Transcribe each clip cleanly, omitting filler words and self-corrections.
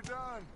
done.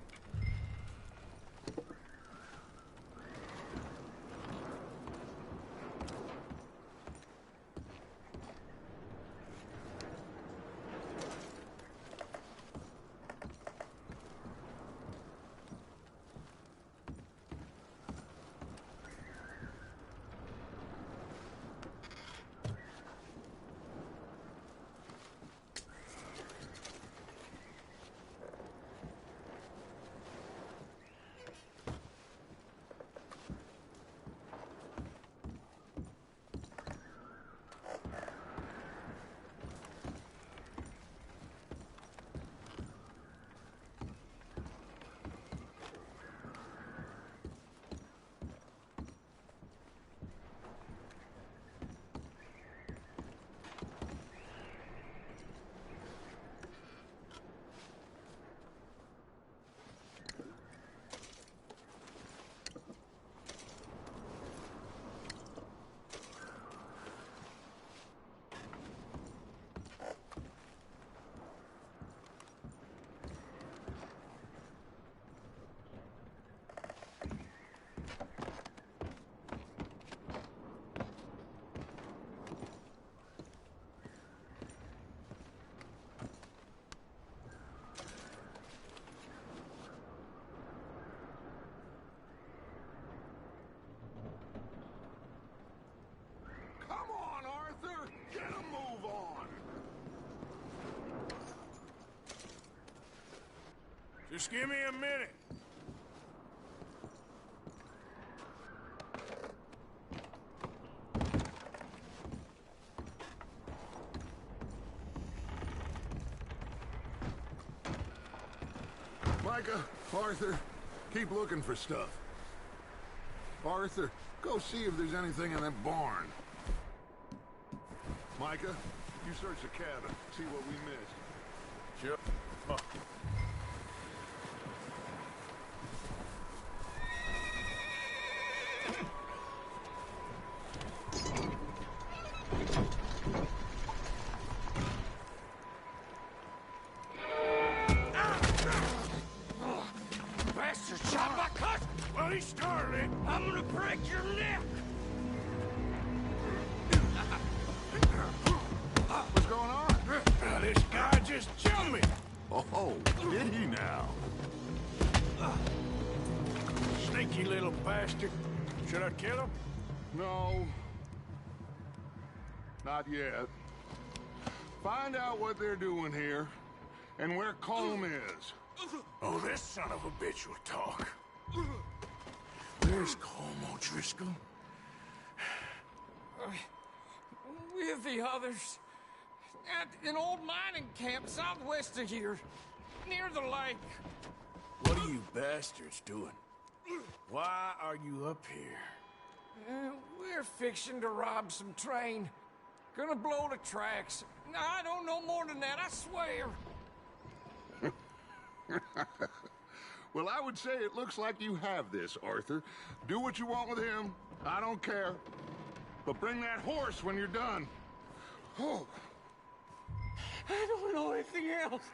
Get a move on! Just give me a minute. Micah, Arthur, keep looking for stuff. Arthur, go see if there's anything in that barn. Micah, you search the cabin, see what we missed. Sure. Oh. Bastard shot my cut! Well, he started it. I'm gonna break your neck! What's going on? This guy just jumped me. Oh, did he now? Sneaky little bastard. Should I kill him? No. Not yet. Find out what they're doing here, and where Colm is. Oh, this son of a bitch will talk. Where's Colm O'Driscoll? With the others. At an old mining camp southwest of here. Near the lake. What are you bastards doing? Why are you up here? We're fixing to rob some train. Gonna blow the tracks. I don't know more than that, I swear. Well, I would say it looks like you have this, Arthur. Do what you want with him. I don't care. But bring that horse when you're done. Oh. I don't know anything else.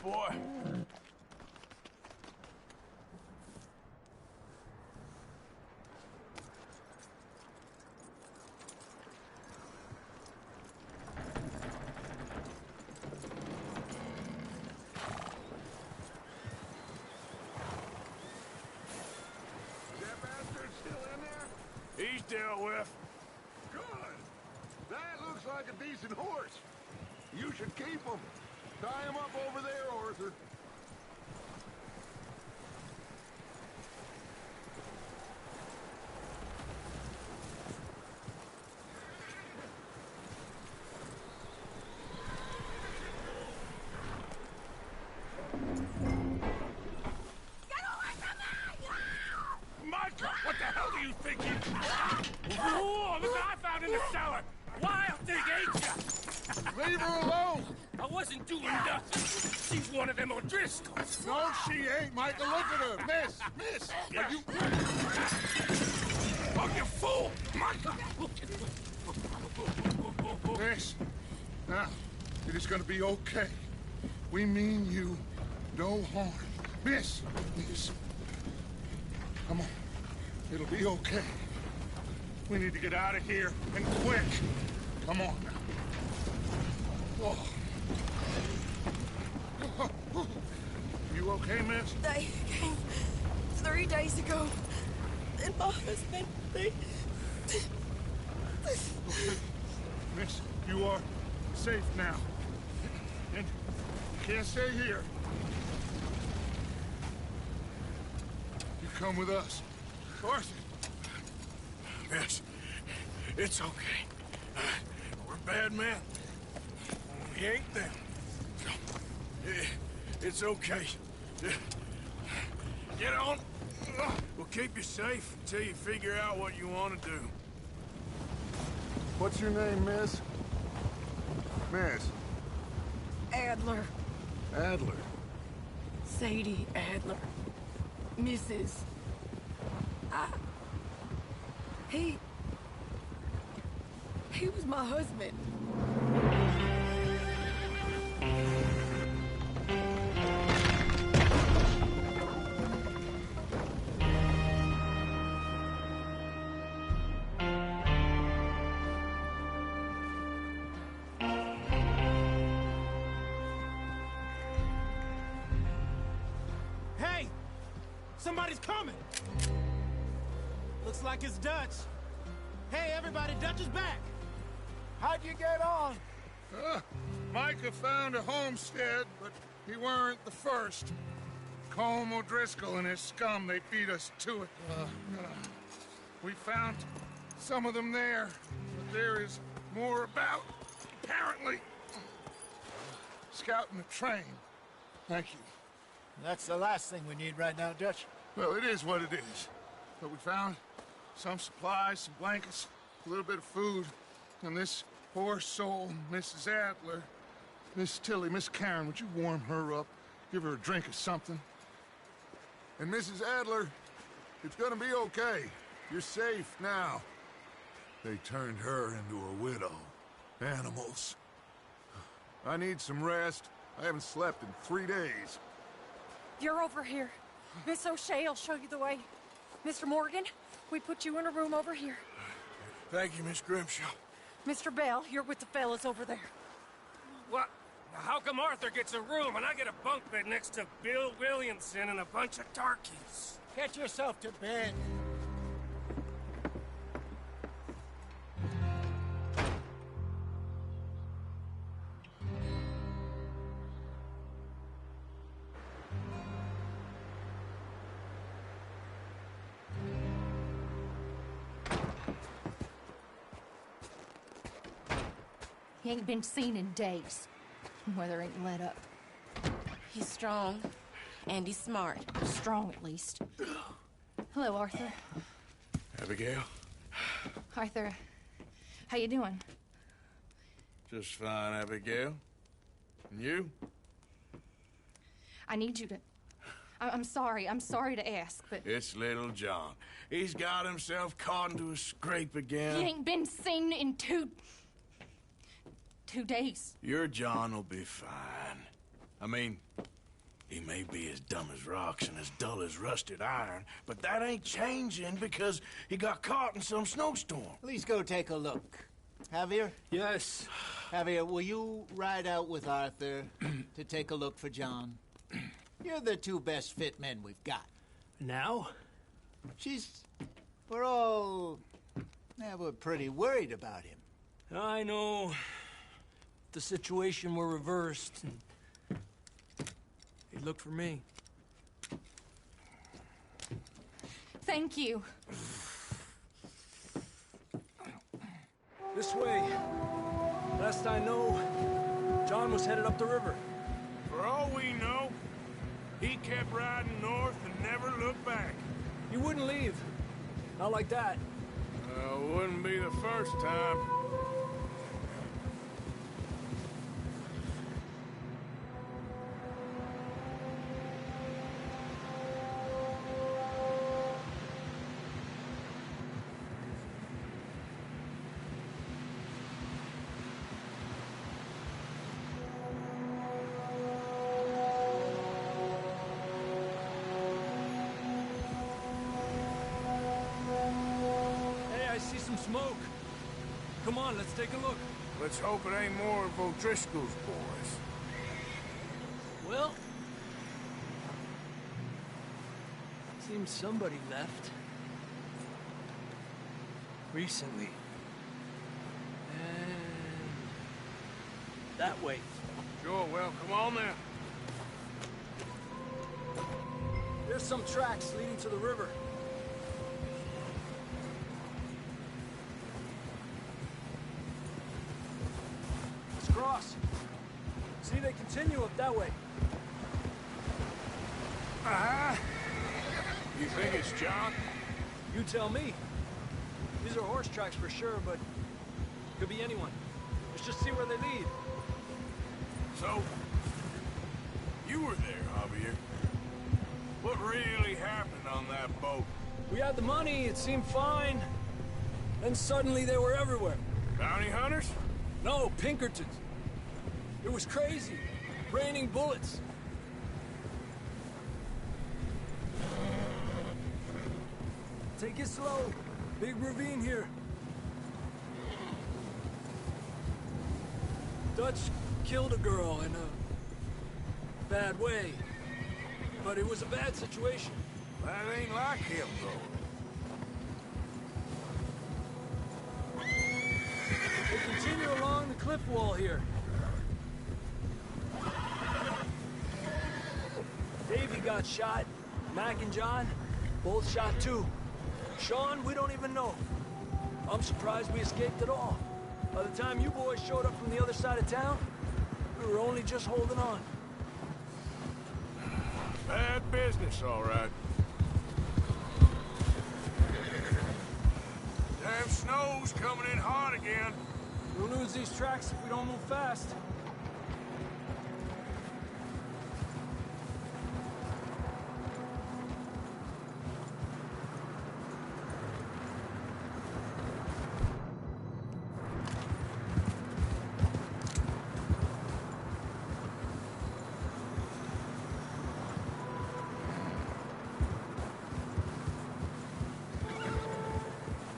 Boy. He's dealt with. Good. That looks like a decent horse. You should keep him. Tie him up over there, Arthur. Oh, look what I found in the cellar! Wild thing, ain't ya? Leave her alone! I wasn't doing nothing. She's one of them O'Driscolls. No, she ain't, Michael. Look at her. Miss, are you... Oh, you fool! Michael! Miss, now, it is gonna be okay. We mean you no harm. Miss, come on. It'll be okay. We need to get out of here, and quick. Come on now. Oh. You okay, miss? They came 3 days ago. And my husband, Miss, you are safe now. And you can't stay here. You come with us. Arthur. Miss, it's okay. We're bad men. We ain't them. It's okay. Get on. We'll keep you safe until you figure out what you want to do. What's your name, miss? Miss. Adler. Adler. Sadie Adler. Mrs. He was my husband. Hey! Somebody's coming! Looks like it's Dutch. Hey, everybody, Dutch is back! How'd you get on? Micah found a homestead, but he weren't the first. Colm O'Driscoll and his scum, they beat us to it. We found some of them there, but there is more about, apparently. Scouting the train. Thank you. That's the last thing we need right now, Dutch. Well, it is what it is. But we found some supplies, some blankets, a little bit of food, and this poor soul, Mrs. Adler, Miss Tilly, Miss Karen, would you warm her up? Give her a drink or something? And Mrs. Adler, it's gonna be okay. You're safe now. They turned her into a widow. Animals. I need some rest. I haven't slept in 3 days. You're over here. Miss O'Shea will show you the way. Mr. Morgan, we put you in a room over here. Thank you, Miss Grimshaw. Mr. Bell, you're with the fellas over there. What? How come Arthur gets a room and I get a bunk bed next to Bill Williamson and a bunch of darkies? Get yourself to bed. He ain't been seen in days. Weather ain't let up. He's strong, and he's smart. Strong, at least. Hello, Arthur. Abigail? Arthur, how you doing? Just fine, Abigail. And you? I need you to... I'm sorry to ask, but... It's little John. He's got himself caught into a scrape again. He ain't been seen in 2 days. Your John will be fine. I mean, he may be as dumb as rocks and as dull as rusted iron, but that ain't changing because he got caught in some snowstorm. Please go take a look. Javier? Yes. Javier, will you ride out with Arthur to take a look for John? You're the 2 best fit men we've got. Now? We're all... we're pretty worried about him. I know. The situation were reversed. He looked for me. Thank you. This way. Last I know, John was headed up the river. For all we know, he kept riding north and never looked back. He wouldn't leave. Not like that. Wouldn't be the first time. Hey, I see some smoke. Come on, let's take a look. Let's hope it ain't more of O'Driscoll's boys. Well, seems somebody left. Recently. And that way. Sure, well, come on then. There's some tracks leading to the river. Let's cross. See, they continue up that way. You think it's John? You tell me. These are horse tracks for sure, but could be anyone. Let's just see where they lead. So, you were there, Javier. What really happened on that boat? We had the money, it seemed fine. Then suddenly they were everywhere. Bounty hunters? No, Pinkertons. It was crazy. Raining bullets. Take it slow. Big ravine here. Dutch killed a girl in a bad way. But it was a bad situation. That ain't like him, though. They continue along the cliff wall here. Davey got shot. Mac and John, both shot too. Sean, we don't even know. I'm surprised we escaped at all. By the time you boys showed up from the other side of town, we were only just holding on. Bad business, all right. Damn snow's coming in hot again. We'll lose these tracks if we don't move fast.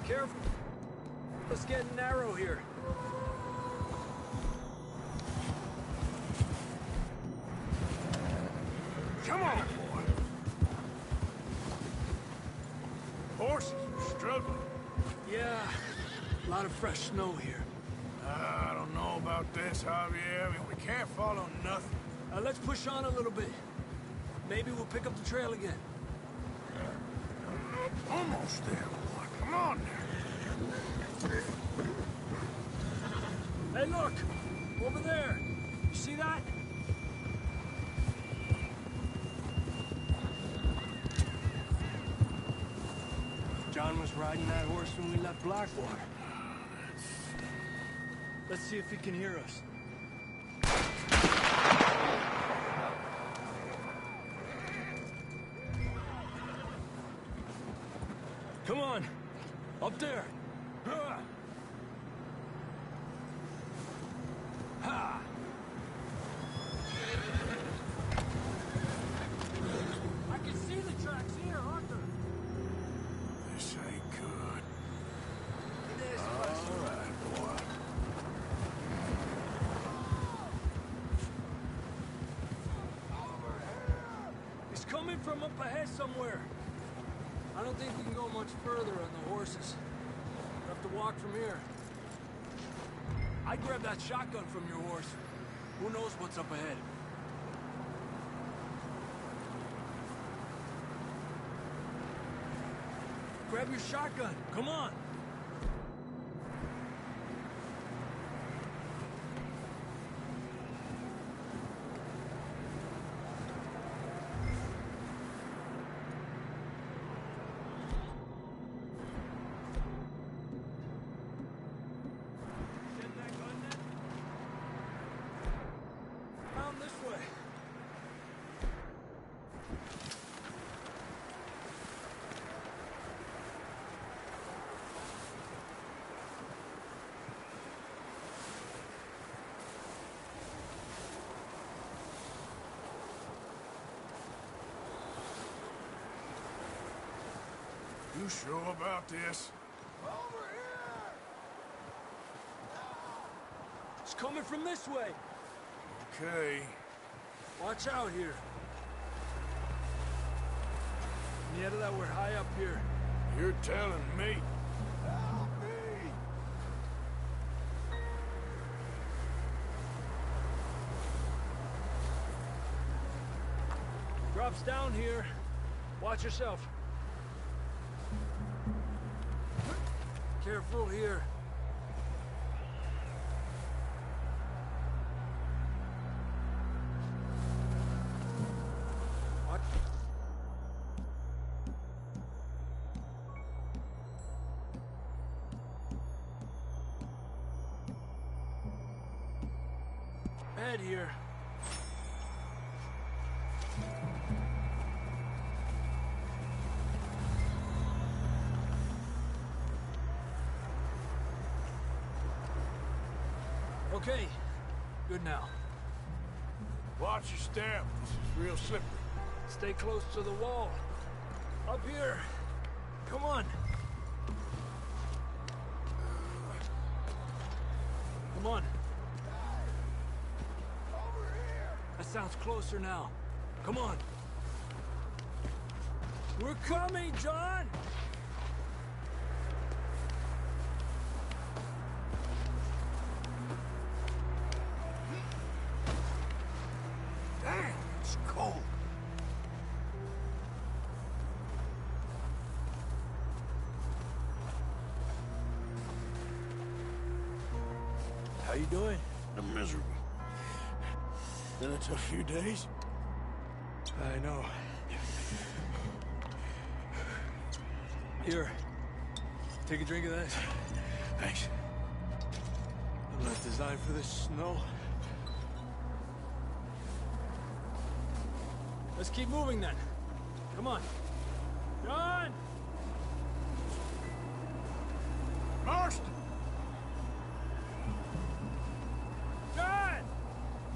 Careful. It's getting narrow here. Come on, boy. Horses are struggling. Yeah, a lot of fresh snow here. I don't know about this, Javier. I mean, we can't follow nothing. Let's push on a little bit. Maybe we'll pick up the trail again. Almost there, boy. Come on now. Hey, look! Over there! You see that? John was riding that horse when we left Blackwater. Let's see if he can hear us. Come on! Up there! Ha! I can see the tracks here, Arthur. This ain't good. It is. All right, boy. He's coming from up ahead somewhere. I don't think we can go much further on the horses. We'll have to walk from here. I'd grab that shotgun from your horse. Who knows what's up ahead? Grab your shotgun. Come on. You sure about this? Over here! It's coming from this way. Okay. Watch out here. Mierda, we're high up here. You're telling me. Help me! Drops down here. Watch yourself. Careful here. What? Bed here. Okay, good now. Watch your step. This is real slippery. Stay close to the wall. Up here. Come on. Come on. Over here! That sounds closer now. Come on. We're coming, John! Damn, it's cold. How you doing? I'm miserable. Been a tough few days. I know. Here. Take a drink of that. Thanks. I'm not designed for this snow. Let's keep moving then. Come on. John! Marston! John!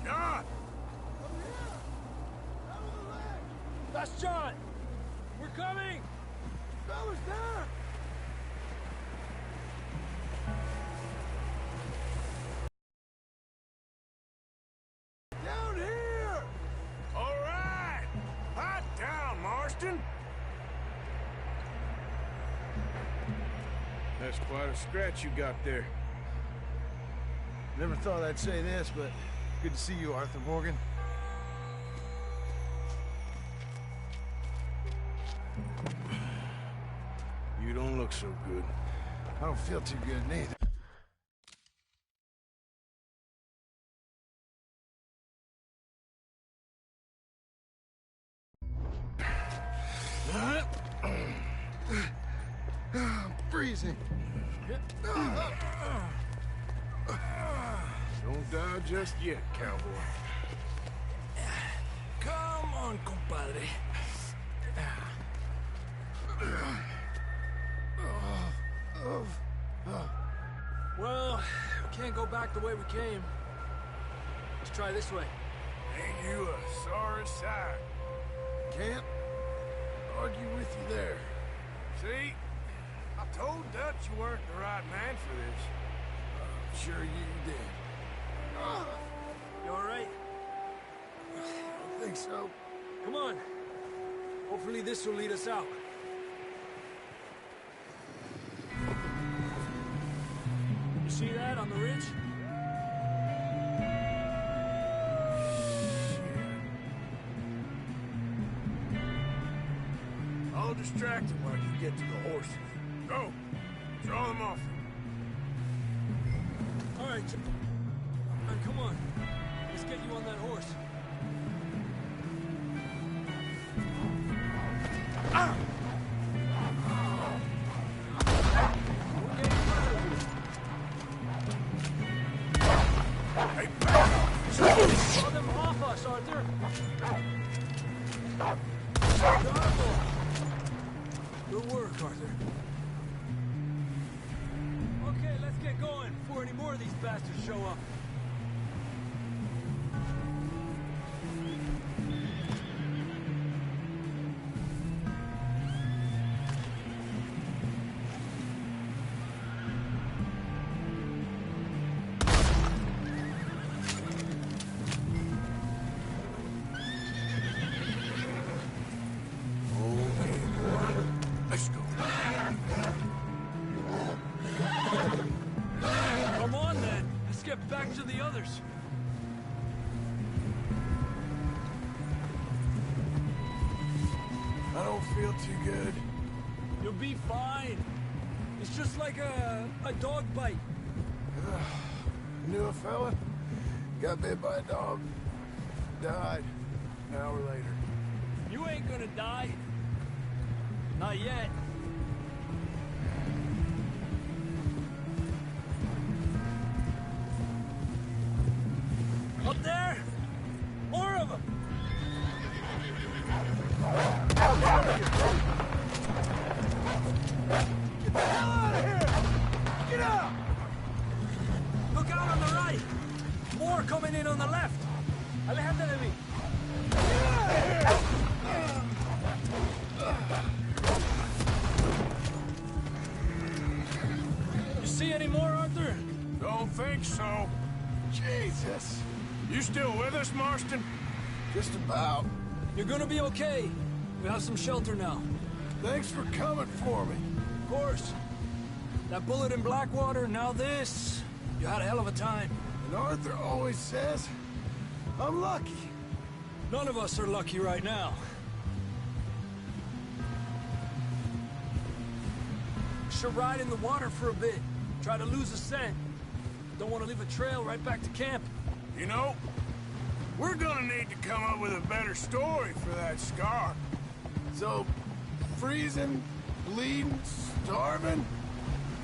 John! That's John! We're coming! Fellas, there! Down here! All right! Hot down, Marston! That's quite a scratch you got there. Never thought I'd say this, but good to see you, Arthur Morgan. You don't look so good. I don't feel too good neither. I'm freezing. Don't die just yet, cowboy. Come on, compadre. Well, we can't go back the way we came. Let's try this way. Ain't you a sorry sight? Can't argue with you there. See? I told Dutch you weren't the right man for this. Sure you did. You all right? I think so. Come on. Hopefully this will lead us out. You see that on the ridge? I'll distract him while you get to the horses. Go! Draw them off. All right, John, come on. Let's get you on that horse. Ah! We're getting Hey, Draw them off us, Arthur. Bravo. Good work, Arthur. Okay, let's get going before any more of these bastards show up. get back to the others. I don't feel too good. You'll be fine. It's just like a dog bite. Knew a fella, got bit by a dog, died an hour later. You ain't gonna die. Not yet. Up there? More of them! Get the hell out of here! Get out! Look out on the right! More coming in on the left! Aléjate de mí! Get out of here! You see any more, Arthur? Don't think so. Jesus! You still with us, Marston? Just about. You're gonna be okay. We have some shelter now. Thanks for coming for me. Of course. That bullet in Blackwater, now this. You had a hell of a time. And Arthur always says, I'm lucky. None of us are lucky right now. Should ride in the water for a bit. Try to lose a scent. Don't want to leave a trail right back to camp. You know, we're gonna need to come up with a better story for that scar. So, freezing, bleeding, starving,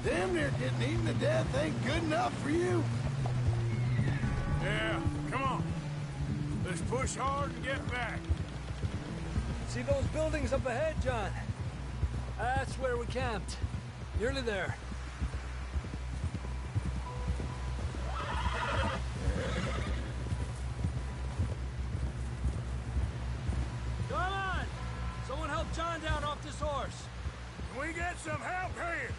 damn near getting eaten to death ain't good enough for you. Yeah, come on. Let's push hard and get back. See those buildings up ahead, John? That's where we camped. Nearly there. Come on! Someone help John down off this horse. Can we get some help here?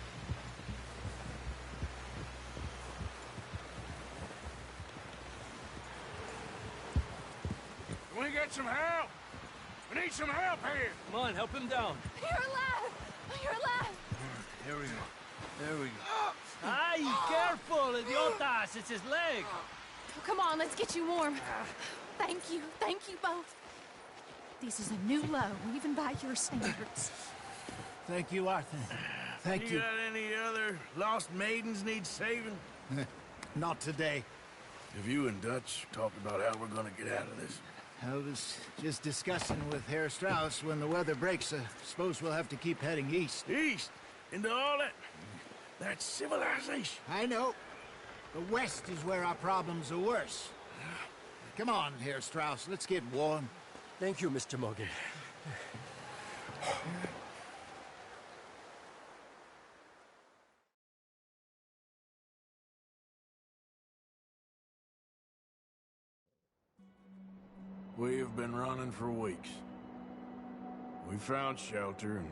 Can we get some help? We need some help here. Come on, help him down. You're alive! You're alive! Here we go. There we go. Ay, careful, idiotas! It's his leg. Oh, come on, let's get you warm. Thank you both. This is a new low, even by your standards. Thank you, Arthur. Thank you. Got any other lost maidens need saving? Not today. Have you and Dutch talked about how we're gonna get out of this? I was just discussing with Herr Strauss when the weather breaks. Suppose we'll have to keep heading east. East? Into all that civilization? I know. The west is where our problems are worse. Come on, Herr Strauss. Let's get warm. Thank you, Mr. Morgan. We've been running for weeks. We found shelter and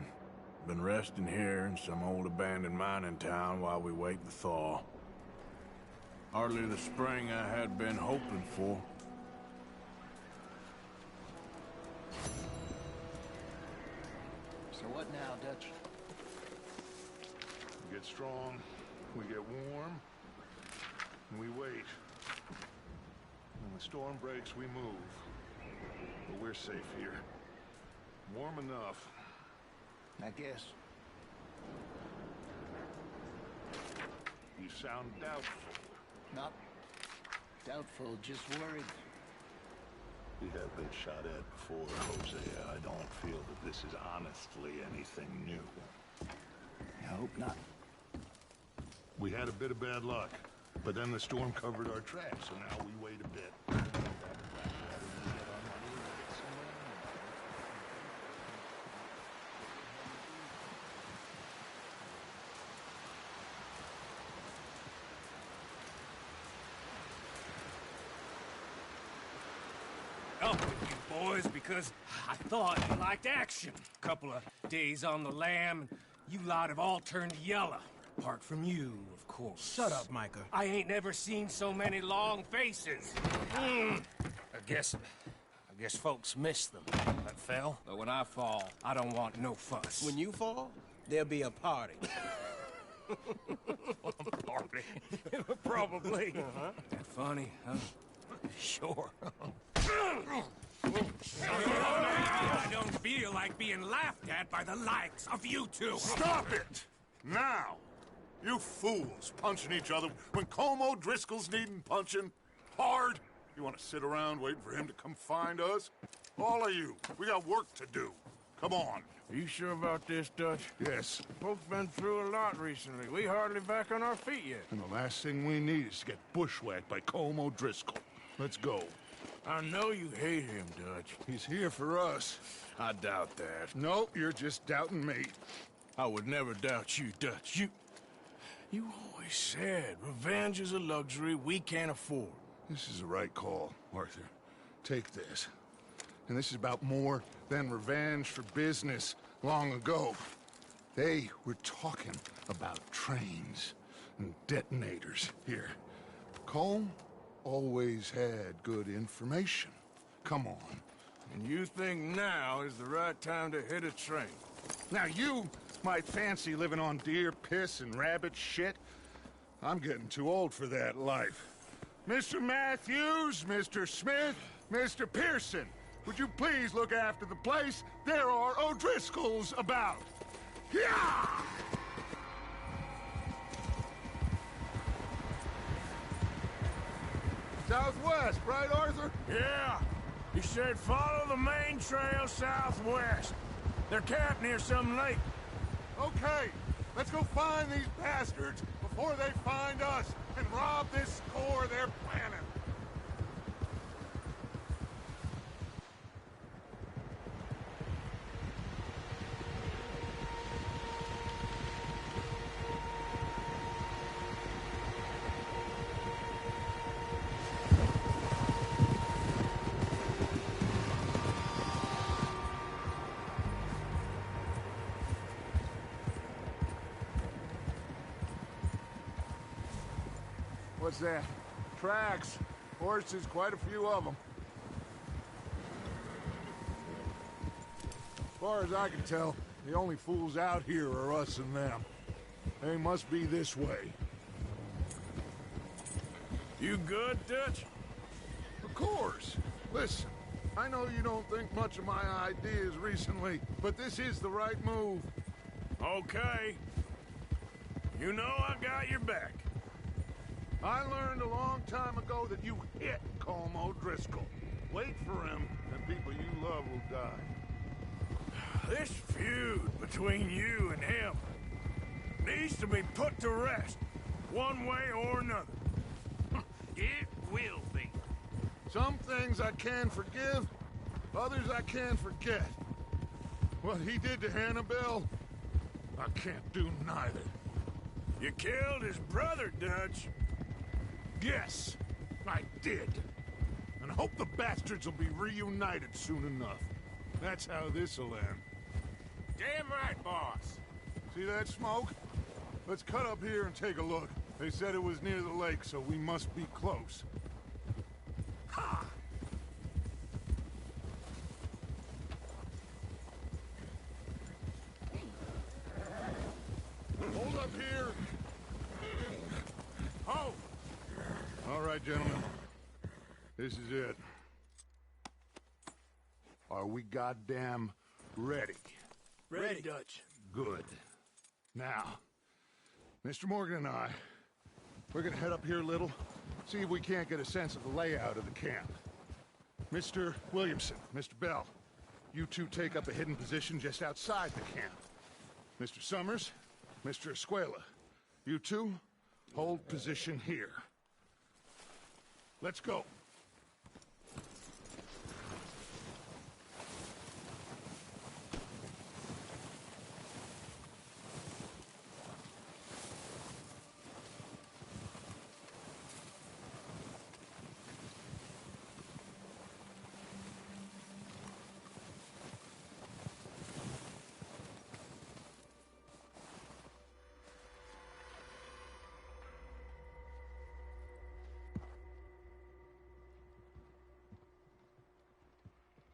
been resting here in some old abandoned mining town while we wait the thaw. Hardly the spring I had been hoping for. So what now, Dutch? We get strong, we get warm, and we wait. When the storm breaks, we move. But we're safe here. Warm enough. I guess. You sound doubtful. Not doubtful, just worried. We have been shot at before, Hosea. I don't feel that this is honestly anything new. I hope not. We had a bit of bad luck, but then the storm covered our tracks, so now we wait a bit. Up with you boys because I thought you liked action. Couple of days on the lam, and you lot have all turned yellow. Apart from you, of course. Shut up, Micah. I ain't never seen so many long faces. I guess folks miss them. That fell. But when I fall, I don't want no fuss. When you fall, there'll be a party. Probably. That funny, huh? Sure. I don't feel like being laughed at by the likes of you two. Stop it! Now! You fools punching each other when Colm O'Driscoll's needing punching. Hard! You want to sit around waiting for him to come find us? All of you, we got work to do. Come on. Are you sure about this, Dutch? Yes. Folks been through a lot recently. We hardly back on our feet yet. And the last thing we need is to get bushwhacked by Colm O'Driscoll. Let's go. I know you hate him, Dutch. He's here for us. I doubt that. No, you're just doubting me. I would never doubt you, Dutch. You always said revenge is a luxury we can't afford. This is the right call, Arthur. Take this. And this is about more than revenge for business long ago. They were talking about trains and detonators here. Colm always had good information. Come on. And you think now is the right time to hit a train? Now you might fancy living on deer piss and rabbit shit. I'm getting too old for that life. Mr. Matthews, Mr. Smith, Mr. Pearson, would you please look after the place? There are O'Driscolls about. Yeah! Southwest, right, Arthur? Yeah. He said follow the main trail southwest. They're camped near some lake. Okay, let's go find these bastards before they find us and rob this core they're planning. What's that? Tracks. Horses, quite a few of them. As far as I can tell, the only fools out here are us and them. They must be this way. You good, Dutch? Of course. Listen, I know you don't think much of my ideas recently, but this is the right move. Okay. You know I got your back. I learned a long time ago that you hit Colm O'Driscoll. Wait for him, and people you love will die. This feud between you and him needs to be put to rest, one way or another. It will be. Some things I can forgive, others I can forget. What he did to Annabelle, I can't do neither. You killed his brother, Dutch. Yes, I did. And I hope the bastards will be reunited soon enough. That's how this'll end. Damn right, boss. See that smoke? Let's cut up here and take a look. They said it was near the lake, so we must be close. Ha! Hold up here! Ho! All right, gentlemen. This is it. Are we goddamn ready? Ready, Dutch. Good. Now, Mr. Morgan and I, we're gonna head up here a little, see if we can't get a sense of the layout of the camp. Mr. Williamson, Mr. Bell, you two take up a hidden position just outside the camp. Mr. Summers, Mr. Escuela, you two hold position here. Let's go.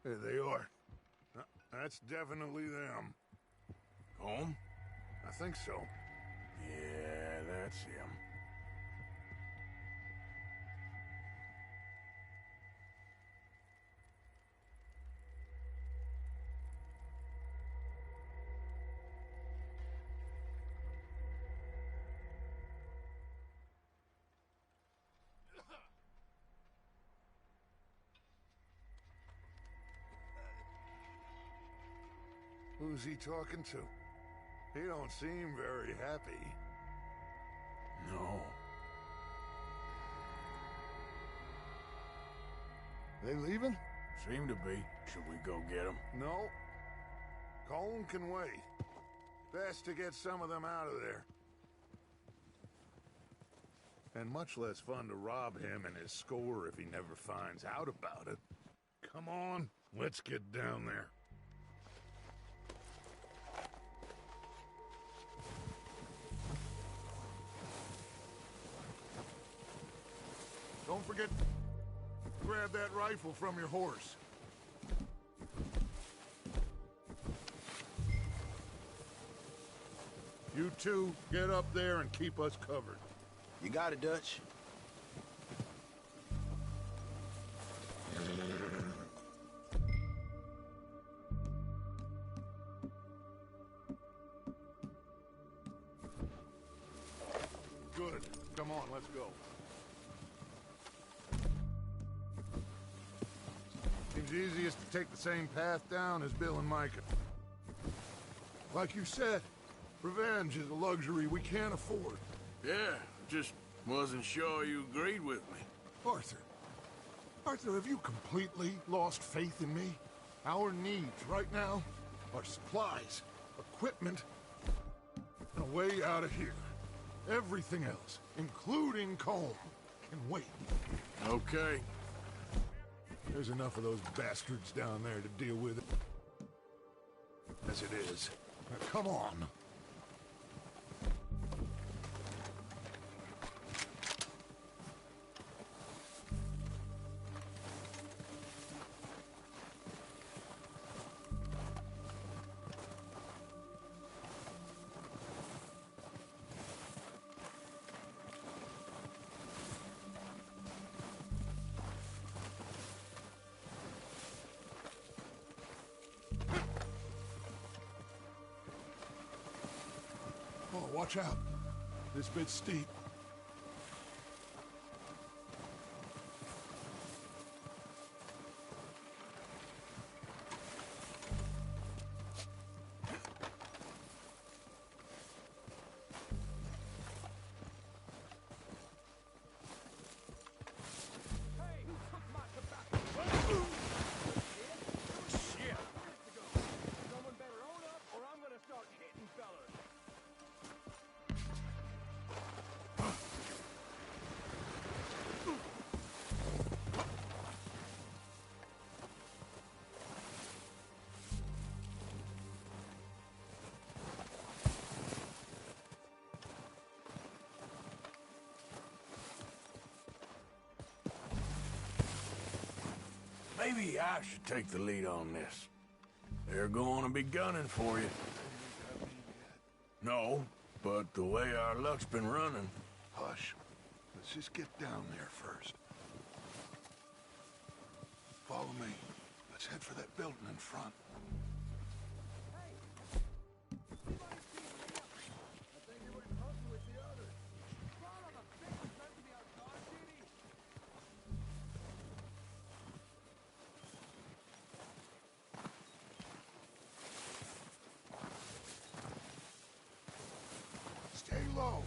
There they are. That's definitely them. Home? I think so. Yeah. That's him. Who's he talking to? He don't seem very happy. No. They leaving? Seem to be. Should we go get them? No. Colin can wait. Best to get some of them out of there. And much less fun to rob him and his score if he never finds out about it. Come on, let's get down there. Don't forget to grab that rifle from your horse. You two, get up there and keep us covered. You got it, Dutch. Good. Come on, let's go. Seems easiest to take the same path down as Bill and Micah. Like you said, revenge is a luxury we can't afford. Yeah, just wasn't sure you agreed with me. Arthur. Arthur, have you completely lost faith in me? Our needs right now are supplies, equipment, and a way out of here. Everything else, including Colm, can wait. Okay. There's enough of those bastards down there to deal with as it is. Now, come on. Oh, watch out. This bit's steep. Maybe I should take the lead on this. They're going to be gunning for you. No, but the way our luck's been running... Hush. Let's just get down there first. Follow me. Let's head for that building in front. Stay low.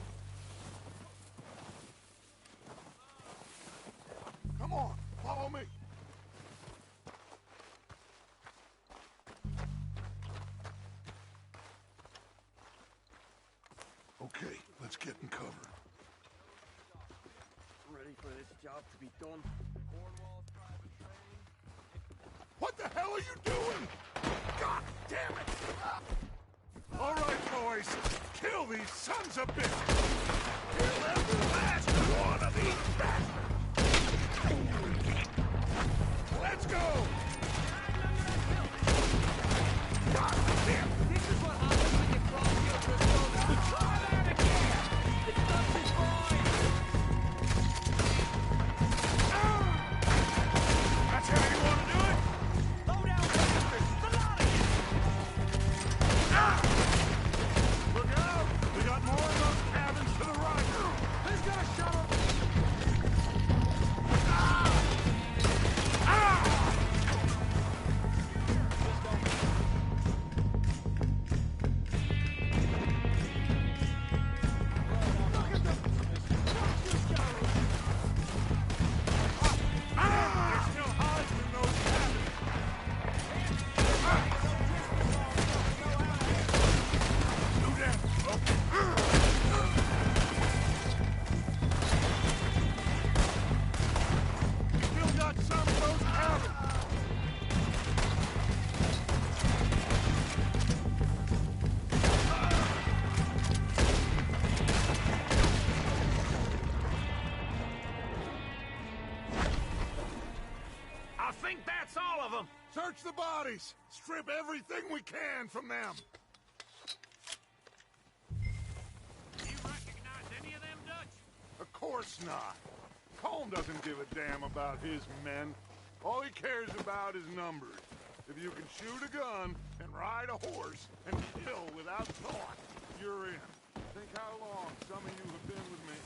Come on, follow me. Okay, let's get in cover. Ready for this job to be done? Cornwall's private train. What the hell are you doing? God damn it! All right, boys, kill these sons of bitches! Kill every last one of these bastards! Let's go! God damn it! This is what happens when you cross the other. Try that again! It's not of them. Search the bodies. Strip everything we can from them. You recognize any of them, Dutch? Of course not. Colm doesn't give a damn about his men. All he cares about is numbers. If you can shoot a gun and ride a horse and kill without thought, you're in. Think how long some of you have been with me.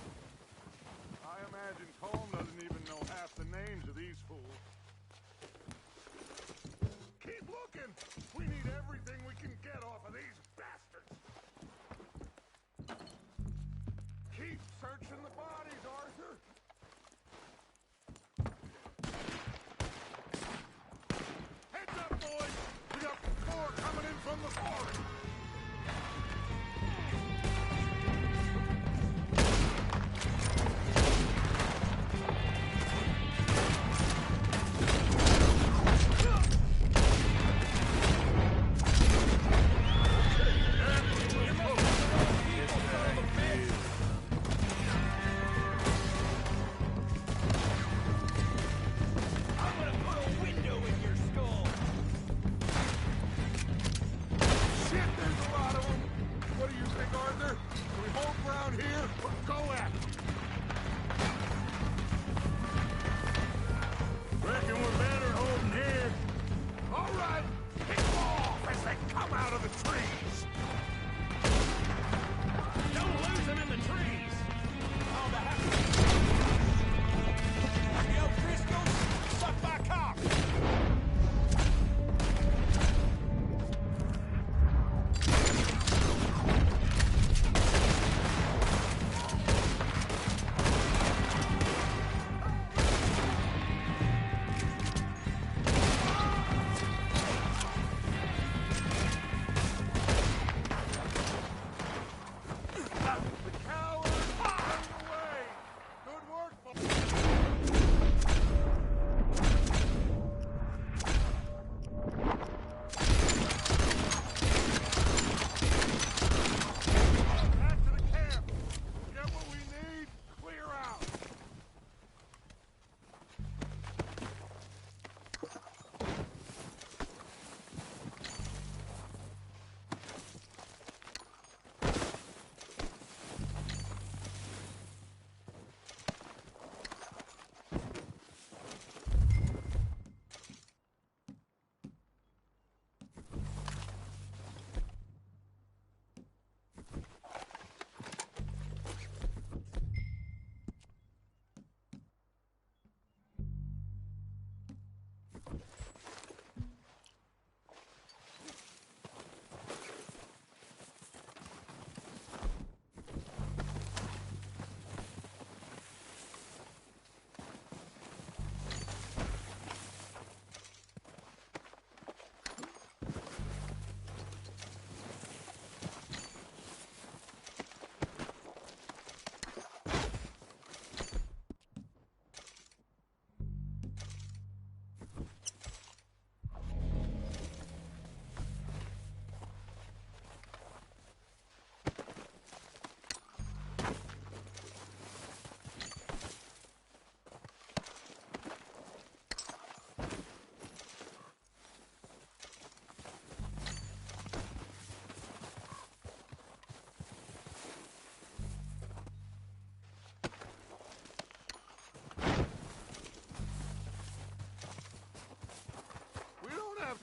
I imagine Colm doesn't even know half the names of these fools. Keep looking! We need everything we can get off of these bastards! Keep searching the bodies, Arthur! Heads up, boys! We got more coming in from the forest!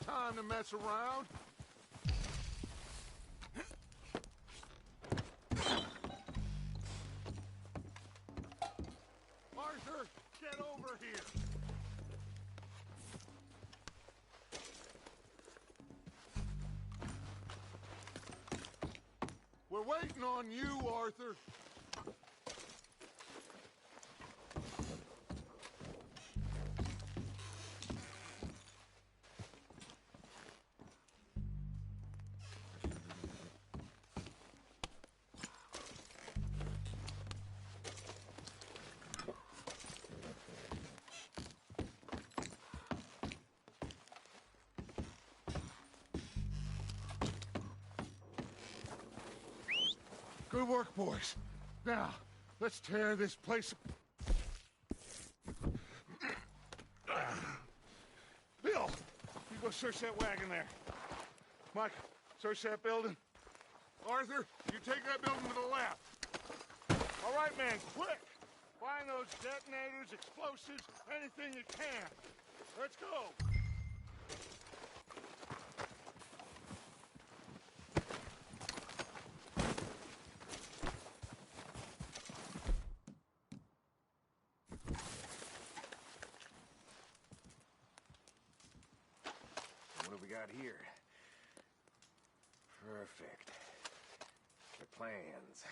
Time to mess around. Arthur, get over here. We're waiting on you, Arthur. Good work, boys. Now, let's tear this place... Bill, Go search that wagon there. Mike, search that building. Arthur, you take that building to the left. All right, man, quick! Find those detonators, explosives, anything you can. Let's go! What do we got here? Perfect. The plans.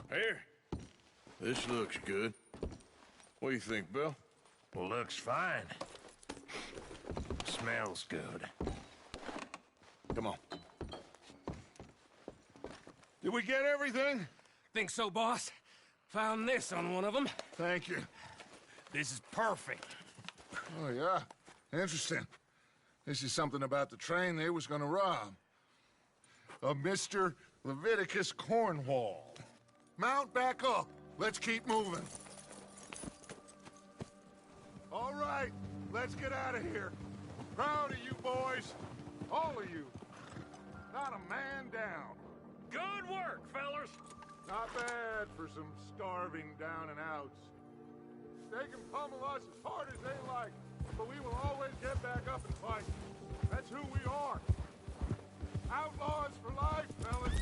Here. This looks good. What do you think, Bill? Well, looks fine. Smells good. Come on. Did we get everything? Think so, boss? Found this on one of them. Thank you. This is perfect. Oh, yeah? Interesting. This is something about the train they was gonna rob. Of Mr. Leviticus Cornwall. Mount back up. Let's keep moving. All right, let's get out of here. Proud of you boys. All of you. Not a man down. Good work, fellas. Not bad for some starving down and outs. They can pummel us as hard as they like, but we will always get back up and fight. That's who we are. Outlaws for life, fellas.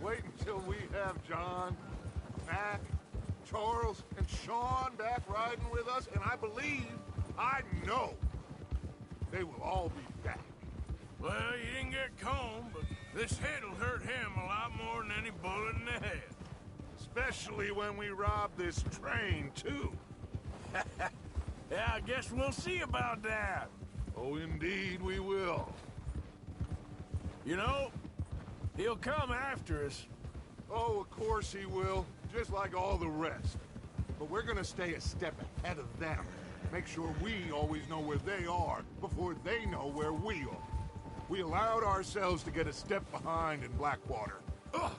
Wait until we have John, Mac, Charles, and Sean back riding with us, and I know, they will all be back. Well, you didn't get Combe, but this hit'll hurt him a lot more than any bullet in the head. Especially when we rob this train, too. Yeah, I guess we'll see about that. Oh, indeed we will. You know, he'll come after us. Oh, of course he will, just like all the rest. But we're gonna stay a step ahead of them. Make sure we always know where they are before they know where we are. We allowed ourselves to get a step behind in Blackwater. Ugh.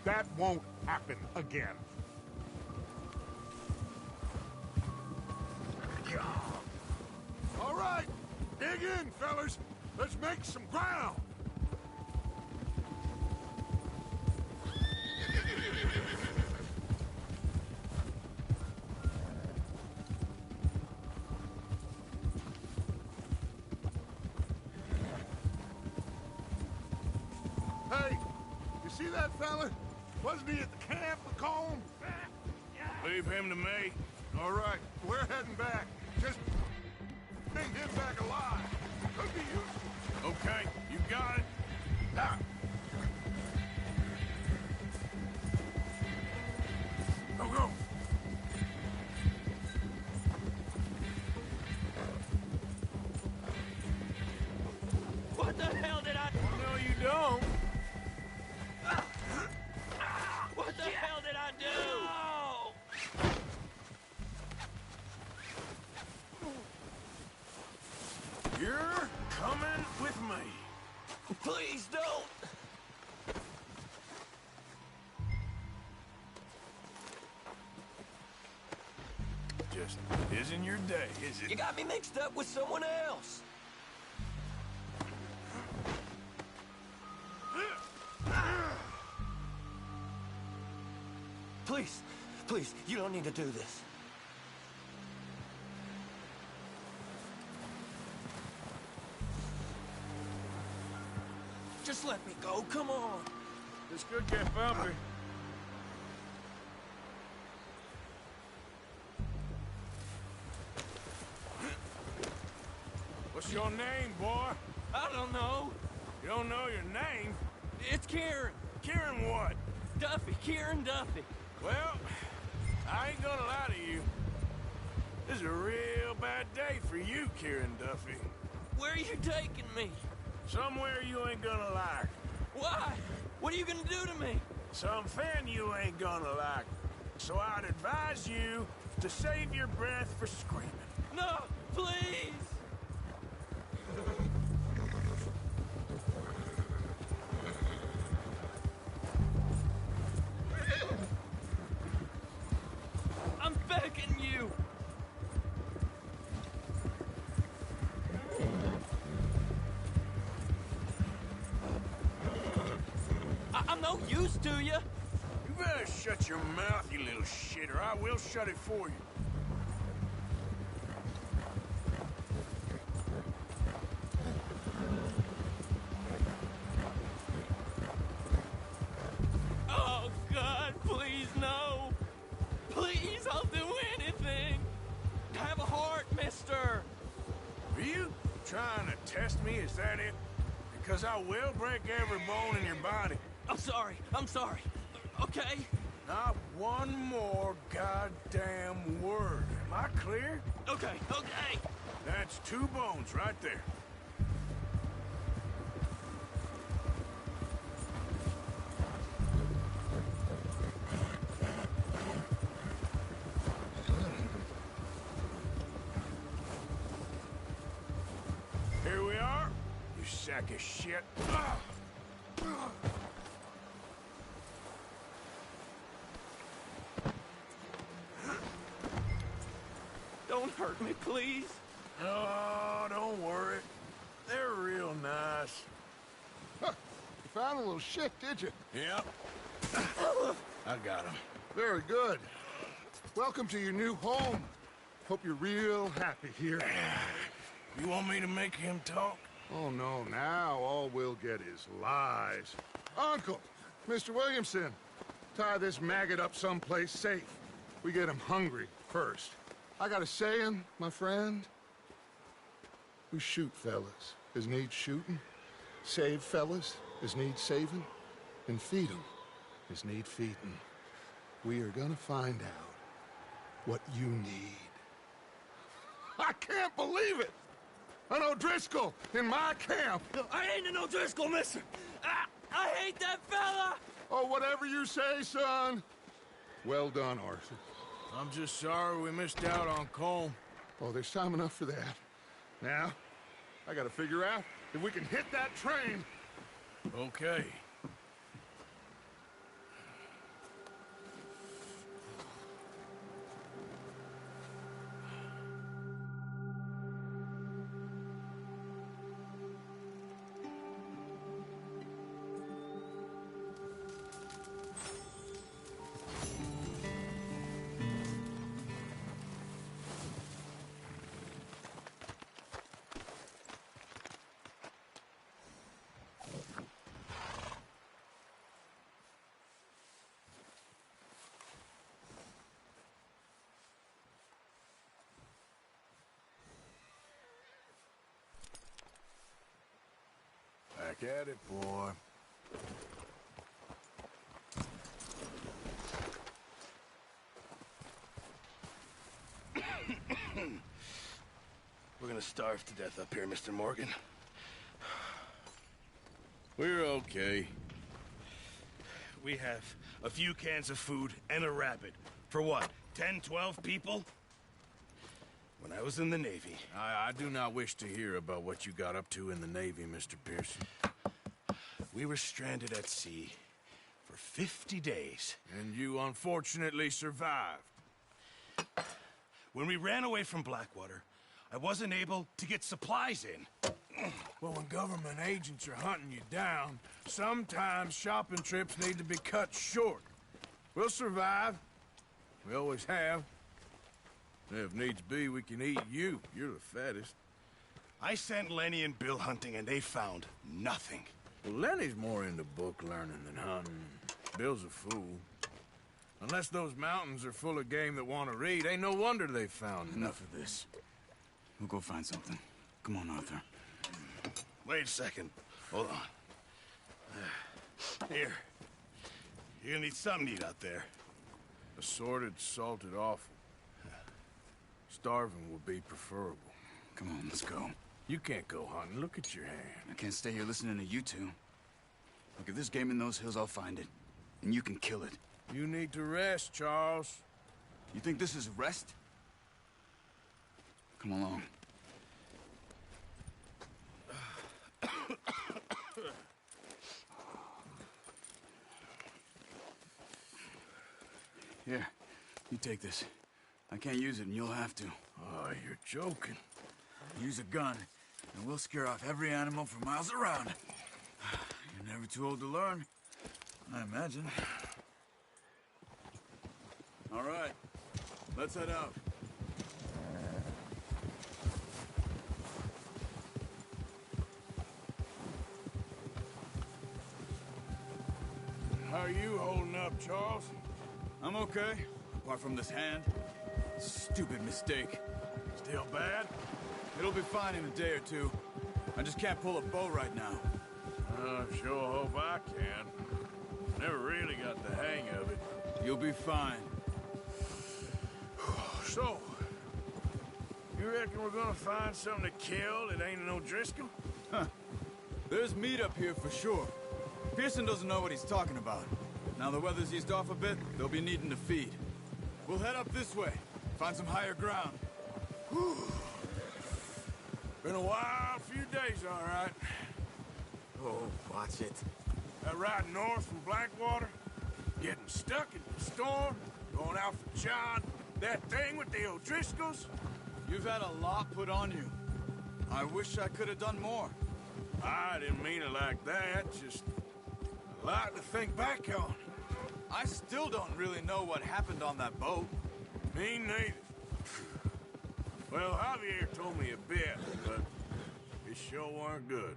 That won't happen again. All right, dig in, fellas. Let's make some ground. Hey, you see that fella? Wasn't he at the camp with Combe? Leave him to me. All right, we're heading back. Just bring him back alive. Could be useful. Okay, you got it. Ah. don't! Just isn't your day, is it? You got me mixed up with someone else. Please, please, you don't need to do this. Just let me go, come on. This could get bumpy. What's your name, boy? I don't know. You don't know your name? It's Kieran. Kieran what? Duffy, Kieran Duffy. Well, I ain't gonna lie to you. This is a real bad day for you, Kieran Duffy. Where are you taking me? Somewhere you ain't gonna like. Why? What are you gonna do to me? Something you ain't gonna like. So I'd advise you to save your breath for screaming. No, please! I'm begging you! I'm no use to you! You better shut your mouth, you little shit, or I will shut it for you. Oh, God, please, no! Please, I'll do anything! Have a heart, mister! Are you trying to test me? Is that it? Because I will break every bone in your body. I'm sorry. Okay? Not one more goddamn word. Am I clear? Okay. That's 2 bones right there. Here we are, you sack of shit. Don't hurt me, please. Oh, don't worry. They're real nice. Huh. You found a little shit, did you? Yep. I got him. Very good. Welcome to your new home. Hope you're real happy here. You want me to make him talk? Oh, no, now all we'll get is lies. Uncle, Mr. Williamson, tie this maggot up someplace safe. We get him hungry first. I got a saying, my friend. We shoot fellas as need shooting, save fellas as need saving, and feed 'em as need feeding. We are gonna find out what you need. I can't believe it! An O'Driscoll in my camp! I ain't an O'Driscoll, mister! I hate that fella! Oh, whatever you say, son. Well done, Arthur. I'm just sorry we missed out on Colm. Oh, there's time enough for that. Now, I gotta figure out if we can hit that train. Okay. Back at it, boy. We're gonna starve to death up here, Mr. Morgan. We're okay. We have a few cans of food and a rabbit. For what, 10, 12 people? When I was in the Navy... I do not wish to hear about what you got up to in the Navy, Mr. Pearson. we were stranded at sea for 50 days. And you unfortunately survived. When we ran away from Blackwater, I wasn't able to get supplies in. Well, when government agents are hunting you down, sometimes shopping trips need to be cut short. We'll survive. We always have. If needs be, we can eat you. You're the fattest. I sent Lenny and Bill hunting, and they found nothing. Well, Lenny's more into book learning than hunting. Bill's a fool. Unless those mountains are full of game that want to read, ain't no wonder they found Enough of this. We'll go find something. Come on, Arthur. Wait a second. Hold on. Here. You're gonna need something to eat out there. Assorted, salted offal. Starving would be preferable. Come on, let's go. You can't go hunting. Look at your hand. I can't stay here listening to you two. Look, if there's game in those hills, I'll find it. And you can kill it. You need to rest, Charles. You think this is rest? Come along. Here, you take this. I can't use it, and you'll have to. Oh, you're joking. Use a gun, and we'll scare off every animal for miles around. You're never too old to learn, I imagine. All right, let's head out. How are you holding up, Charles? I'm okay, apart from this hand. Stupid mistake. Still bad? It'll be fine in a day or two. I just can't pull a bow right now. I sure hope I can. Never really got the hang of it. You'll be fine. So, you reckon we're gonna find something to kill that ain't an O'Driscoll? Huh. There's meat up here for sure. Pearson doesn't know what he's talking about. Now the weather's eased off a bit, they'll be needing to feed. We'll head up this way, find some higher ground. Whew. Been a wild few days, all right. Oh, watch it. That ride north from Blackwater, getting stuck in the storm, going out for John, that thing with the O'Driscolls. You've had a lot put on you. I wish I could have done more. I didn't mean it like that, just a lot to think back on. I still don't really know what happened on that boat. Me neither. Well, Javier told me a bit, but it sure weren't good.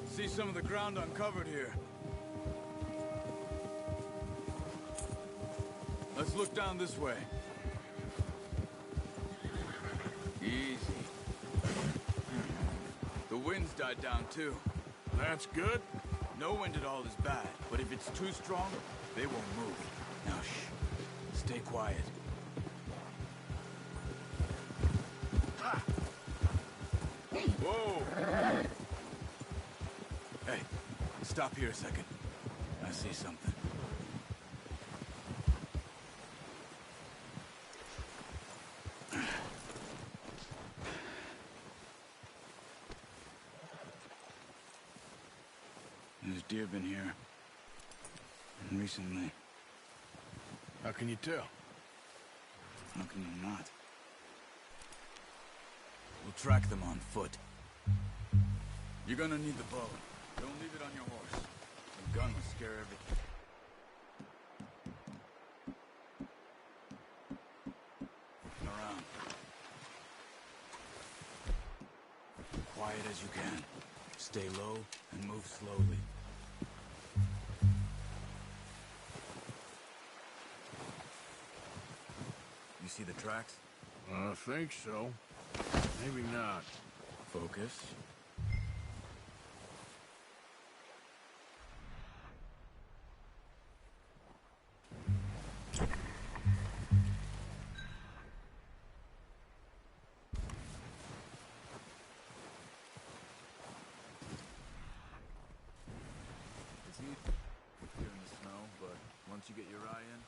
See some of the ground uncovered here. Let's look down this way. Easy. The wind's died down too. That's good. No wind at all is bad, but if it's too strong, they won't move. Now shh. Stay quiet. Whoa! Hey, stop here a second. I see something. There's deer been here. And recently. How can you tell? How can you not? We'll track them on foot. You're gonna need the bow. Don't leave it on your horse. The gun will scare everything. Around. Quiet as you can. Stay low and move slowly. see the tracks? I think so. Maybe not. Focus. It's easy here in the snow, but once you get your eye in,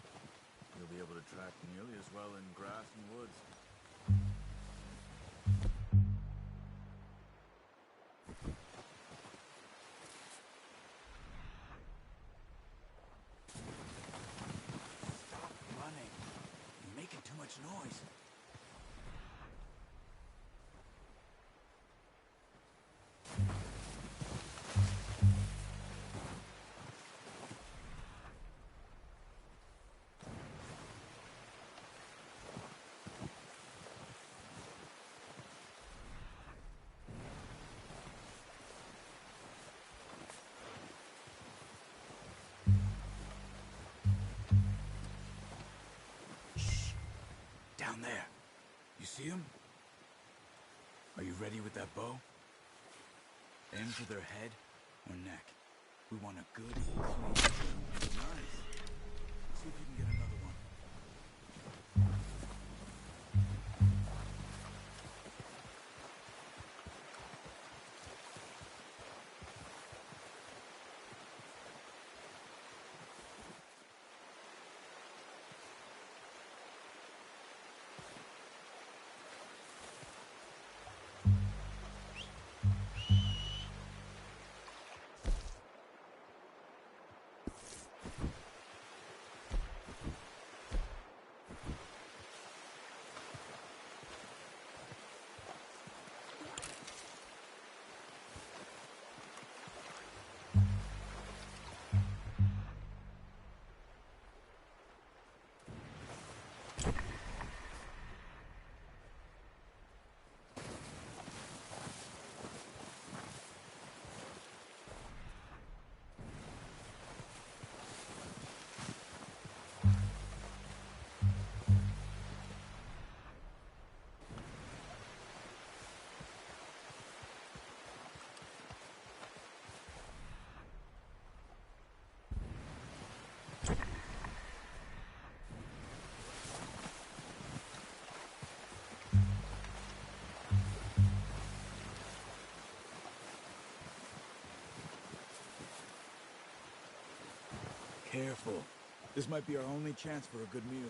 you'll be able to track nearly as well in grass and woods. Stop running. You're making too much noise. Down there. You see him? Are you ready with that bow? Aim for their head or neck. We want a good, clean kill. Nice. See if you can get another one. Careful. This might be our only chance for a good meal.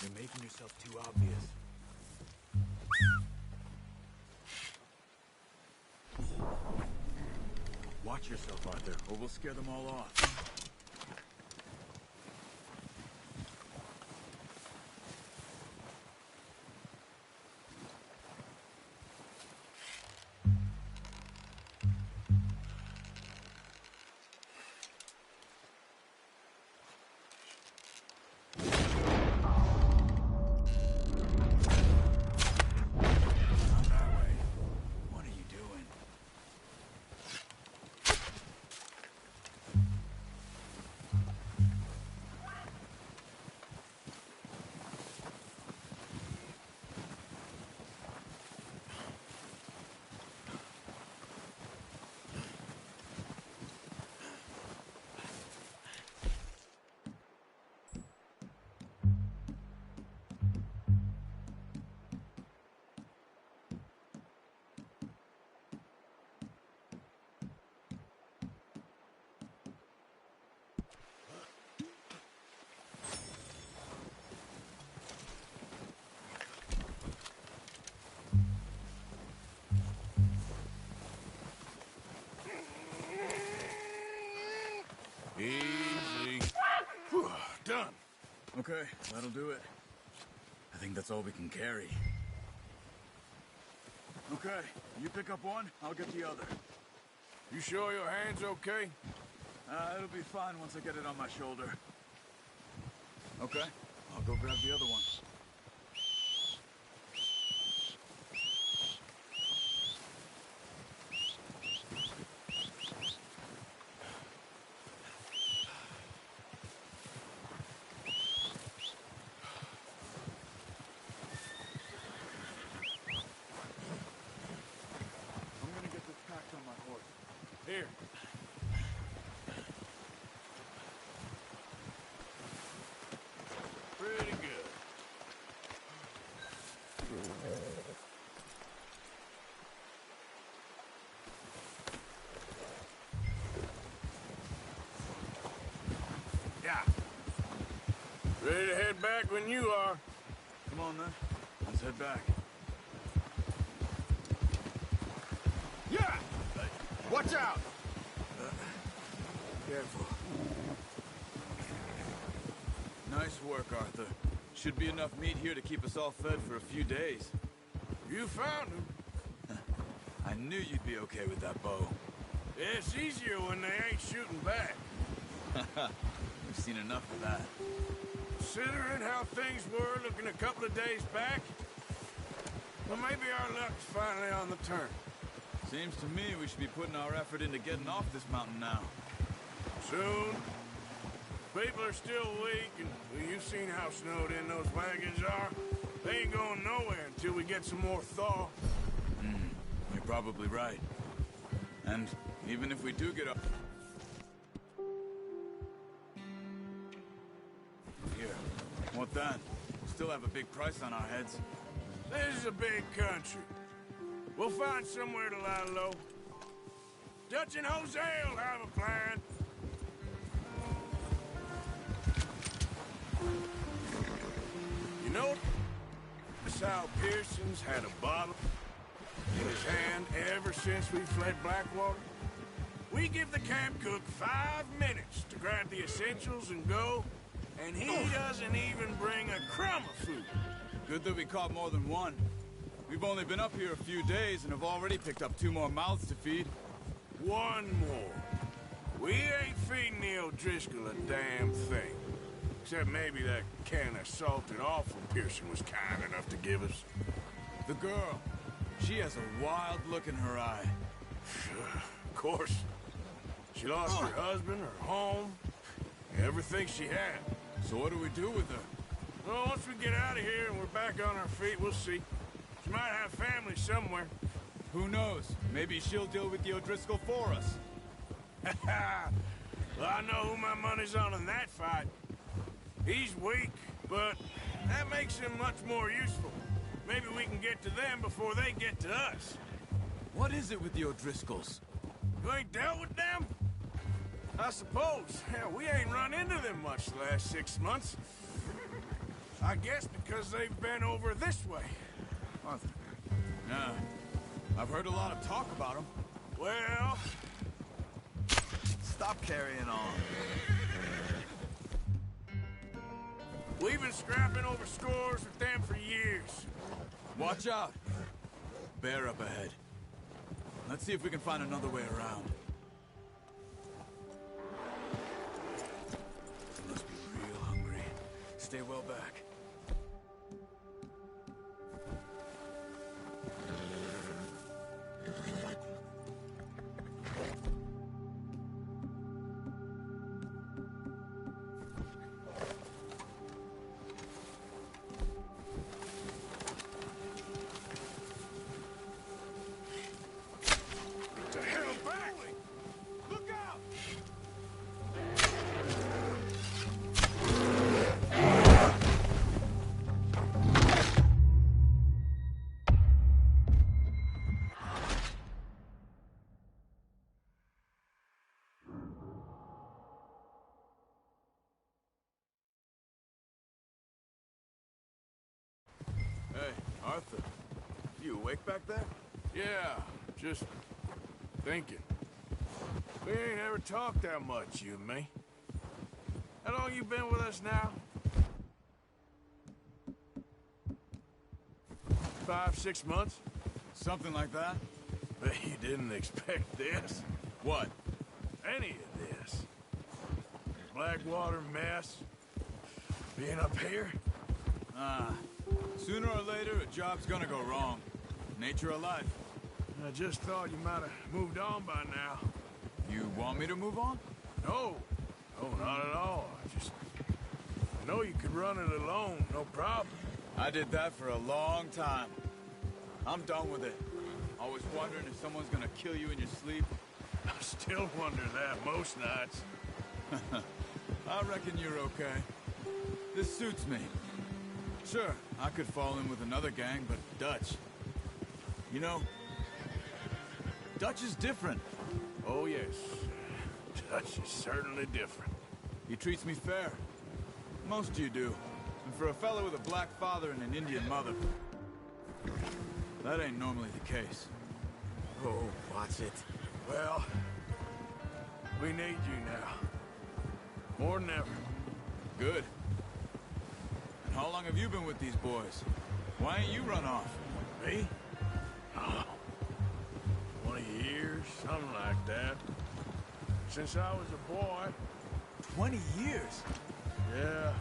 You're making yourself too obvious. Watch yourself, Arthur, or we'll scare them all off. done. Okay, that'll do it. I think that's all we can carry. Okay, you pick up one, I'll get the other. You sure your hand's okay? It'll be fine once I get it on my shoulder. Okay, I'll go grab the other one. Here. Pretty good. Yeah. Ready to head back when you are. Come on, then. Let's head back. Yeah! Watch out! Careful. Nice work, Arthur. Should be enough meat here to keep us all fed for a few days. You found him. I knew you'd be okay with that bow. It's easier when they ain't shooting back. We've seen enough of that. Considering how things were looking a couple of days back, well, maybe our luck's finally on the turn. Seems to me we should be putting our effort into getting off this mountain now. Soon. People are still weak, and well, you've seen how snowed in those wagons are. They ain't going nowhere until we get some more thaw. You're probably right. And even if we do get up... Here, what then? Still have a big price on our heads. This is a big country. We'll find somewhere to lie low. Dutch and Jose will have a plan. You know, Sal Pearson's had a bottle in his hand ever since we fled Blackwater. We give the camp cook 5 minutes to grab the essentials and go, and he doesn't even bring a crumb of food. Good that we caught more than one. We've only been up here a few days and have already picked up 2 more mouths to feed. 1 more. We ain't feeding the O'Driscoll a damn thing. Except maybe that can of salted offal Pearson was kind enough to give us. The girl. She has a wild look in her eye. Of course. She lost her husband, her home, everything she had. So what do we do with her? Well, once we get out of here and we're back on our feet, we'll see. She might have family somewhere. Who knows? Maybe she'll deal with the O'Driscoll for us. Well, I know who my money's on in that fight. He's weak, but that makes him much more useful. Maybe we can get to them before they get to us. What is it with the O'Driscolls? You ain't dealt with them? I suppose. Hell, we ain't run into them much the last 6 months. I guess because they've been over this way. Arthur. Yeah. I've heard a lot of talk about them. Well... Stop carrying on. We've been scrapping over scores with them for years. Watch out. Bear up ahead. Let's see if we can find another way around. They must be real hungry. Stay well back. Hey, Arthur. You awake back there? Yeah, just thinking. We ain't ever talked that much, you and me. How long you been with us now? 5, 6 months? Something like that. But you didn't expect this. What? Any of this. The Blackwater mess. Being up here. Sooner or later, a job's gonna go wrong. Nature of life. I just thought you might have moved on by now. You want me to move on? No. No, not at all. I know you could run it alone, no problem. I did that for a long time. I'm done with it. Always wondering if someone's gonna kill you in your sleep. I still wonder that most nights. I reckon you're okay. This suits me. Sure, I could fall in with another gang, but Dutch... You know, Dutch is different. Oh, yes. Dutch is certainly different. He treats me fair. Most of you do. And for a fellow with a black father and an Indian mother, that ain't normally the case. Oh, what's it? Well, we need you now. More than ever. Good. And how long have you been with these boys? Why ain't you run off? Me? Oh, 20 years, something like that. Since I was a boy. 20 years? Yeah.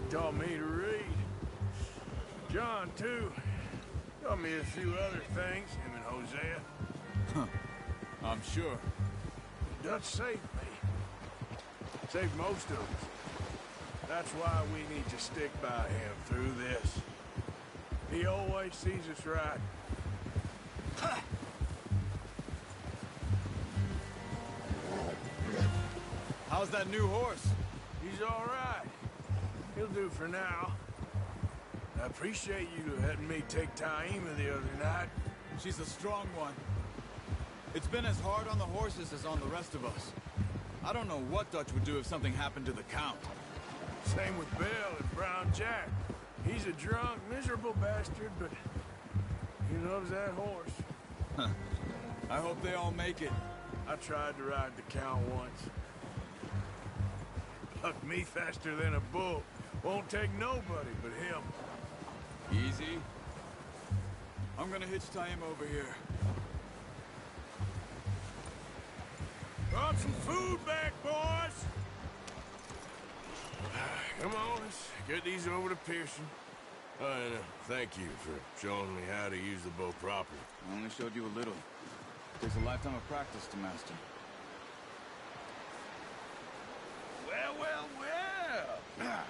Taught me to read. John, too. Taught me a few other things, him and Hosea. Huh. I'm sure. Dutch saved me. Saved most of us. That's why we need to stick by him through this. He always sees us right. How's that new horse? He's all right. He'll do for now. I appreciate you letting me take Taima the other night. She's a strong one. It's been as hard on the horses as on the rest of us. I don't know what Dutch would do if something happened to the Count. Same with Bill and Brown Jack. He's a drunk, miserable bastard, but he loves that horse. Huh. I hope they all make it. I tried to ride the Count once. Bucked me faster than a bull. Won't take nobody but him. Easy. I'm gonna hitch Taima over here. Brought some food back, boys! Come on, let's get these over to Pearson. And thank you for showing me how to use the bow properly. I only showed you a little. Takes a lifetime of practice to master. Well, well, well!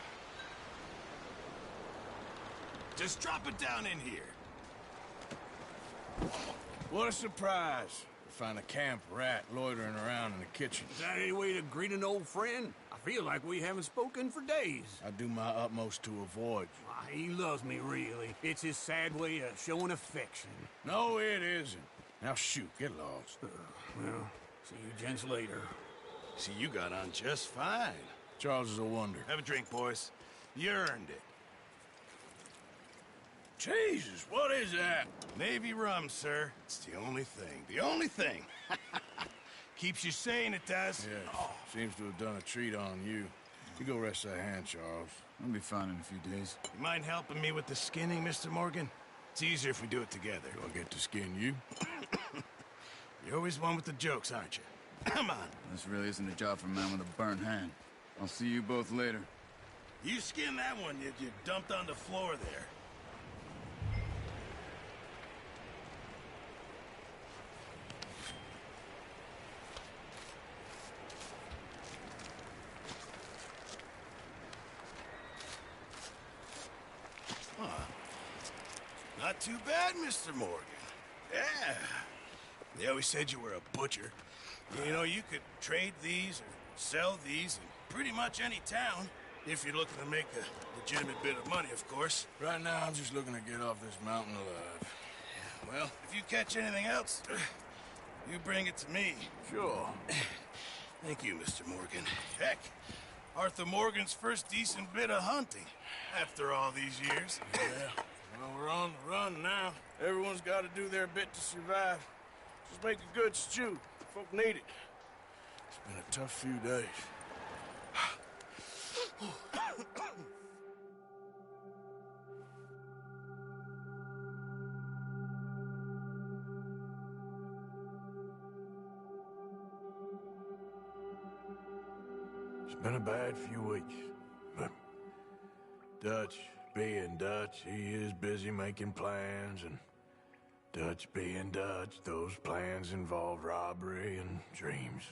Just drop it down in here. What a surprise. To find a camp rat loitering around in the kitchen. Is that any way to greet an old friend? I feel like we haven't spoken for days. I do my utmost to avoid you. Why, he loves me, really. It's his sad way of showing affection. No, it isn't. Now shoot, get lost. Well, see you gents later. See, you got on just fine. Charles is a wonder. Have a drink, boys. You earned it. Jesus, what is that? Navy rum, sir. It's the only thing. The only thing. Keeps you sane, it does. Yes, seems to have done a treat on you. You go rest that hand, Charles. I'll be fine in a few days. You mind helping me with the skinning, Mr. Morgan? It's easier if we do it together. Do I get to skin you? You're always one with the jokes, aren't you? Come on. This really isn't a job for a man with a burnt hand. I'll see you both later. You skin that one you dumped on the floor there. Not too bad, Mr. Morgan. Yeah. They always said you were a butcher. You know, you could trade these or sell these in pretty much any town. If you're looking to make a legitimate bit of money, of course. Right now, I'm just looking to get off this mountain alive. Well, if you catch anything else, you bring it to me. Sure. Thank you, Mr. Morgan. Heck, Arthur Morgan's first decent bit of hunting after all these years. Yeah. Well, we're on the run now. Everyone's got to do their bit to survive. Just make a good stew. Folk need it. It's been a tough few days. It's been a bad few weeks, but Dutch being Dutch, he is busy making plans, and Dutch being Dutch, those plans involve robbery and dreams.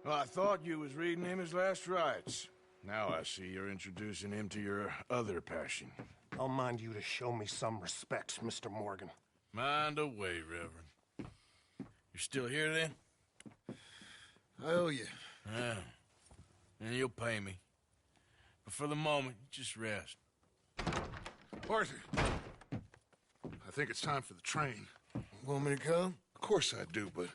Well, I thought you was reading him his last rites. Now I see you're introducing him to your other passion. I'll mind you to show me some respect, Mr. Morgan. Mind away, Reverend. You still here, then? I owe you. Yeah. And you'll pay me. But for the moment, just rest. Arthur, I think it's time for the train. Want me to come? Of course I do, but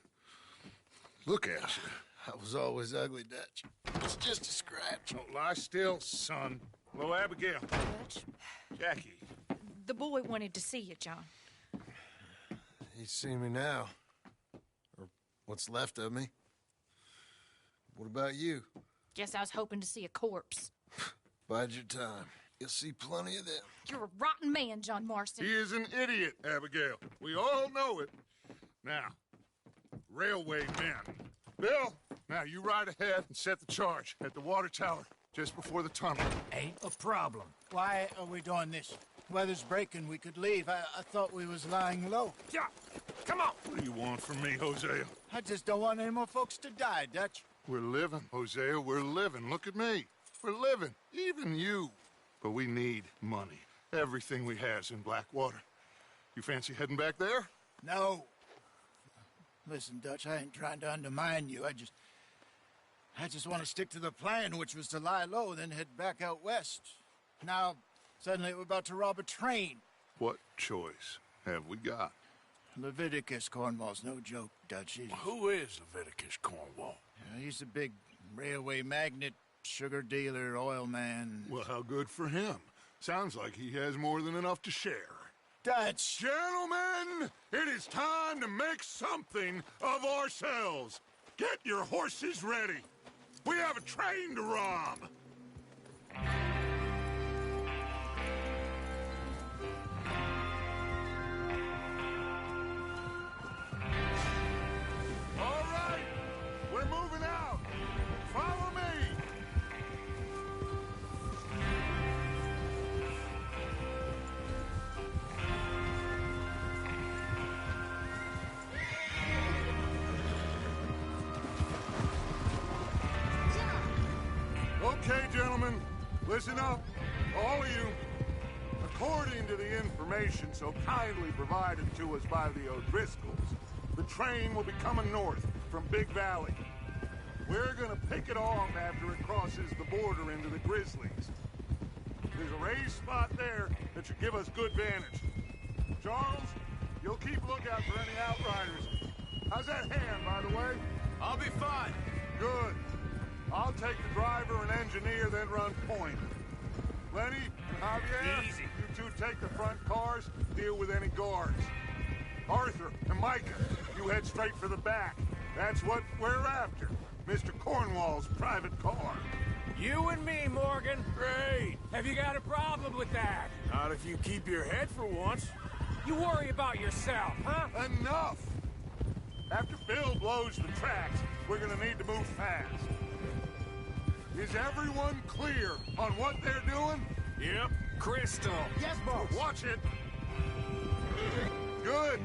look at you. I was always ugly, Dutch. It's just a scratch. Don't lie still, son. Hello, Abigail. Dutch, Jackie. the boy wanted to see you, John. He's seen me now. Or what's left of me. What about you? Guess I was hoping to see a corpse. Bide your time. You'll see plenty of them. You're a rotten man, John Marston. He is an idiot, Abigail. We all know it. Now, railway men. Bill, now you ride ahead and set the charge at the water tower just before the tunnel. Ain't a problem. Why are we doing this? Weather's breaking. We could leave. I thought we was lying low. Yeah, come on. What do you want from me, Hosea? I just don't want any more folks to die, Dutch. We're living, Hosea. We're living. Look at me. We're living. Even you. But we need money. Everything we has in Blackwater. You fancy heading back there? No. Listen, Dutch, I ain't trying to undermine you. I just want to stick to the plan, which was to lie low, then head back out west. Now, suddenly we're about to rob a train. What choice have we got? Leviticus Cornwall's no joke, Dutch. Who is Leviticus Cornwall? He's a big railway magnate, sugar dealer, oil man. Well, how good for him. Sounds like he has more than enough to share. Dutch! Gentlemen, it is time to make something of ourselves. Get your horses ready. We have a train to rob. All right, we're moving out. Follow me. Okay, gentlemen, listen up, all of you. According to the information so kindly provided to us by the O'Driscolls, the train will be coming north from Big Valley. We're gonna pick it off after it crosses the border into the Grizzlies. There's a raised spot there that should give us good vantage. Charles, you'll keep lookout for any outriders. How's that hand, by the way? I'll be fine. Good. I'll take the driver and engineer, then run point. Lenny and Javier, Easy. you two take the front cars, deal with any guards. Arthur and Micah, you head straight for the back. That's what we're after. Mr. Cornwall's private car. You and me, Morgan. Great. Have you got a problem with that? Not if you keep your head for once. You worry about yourself, huh? Enough! After Bill blows the tracks, we're gonna need to move fast. Is everyone clear on what they're doing? Yep. Crystal. Yes, boss. Watch it. Good.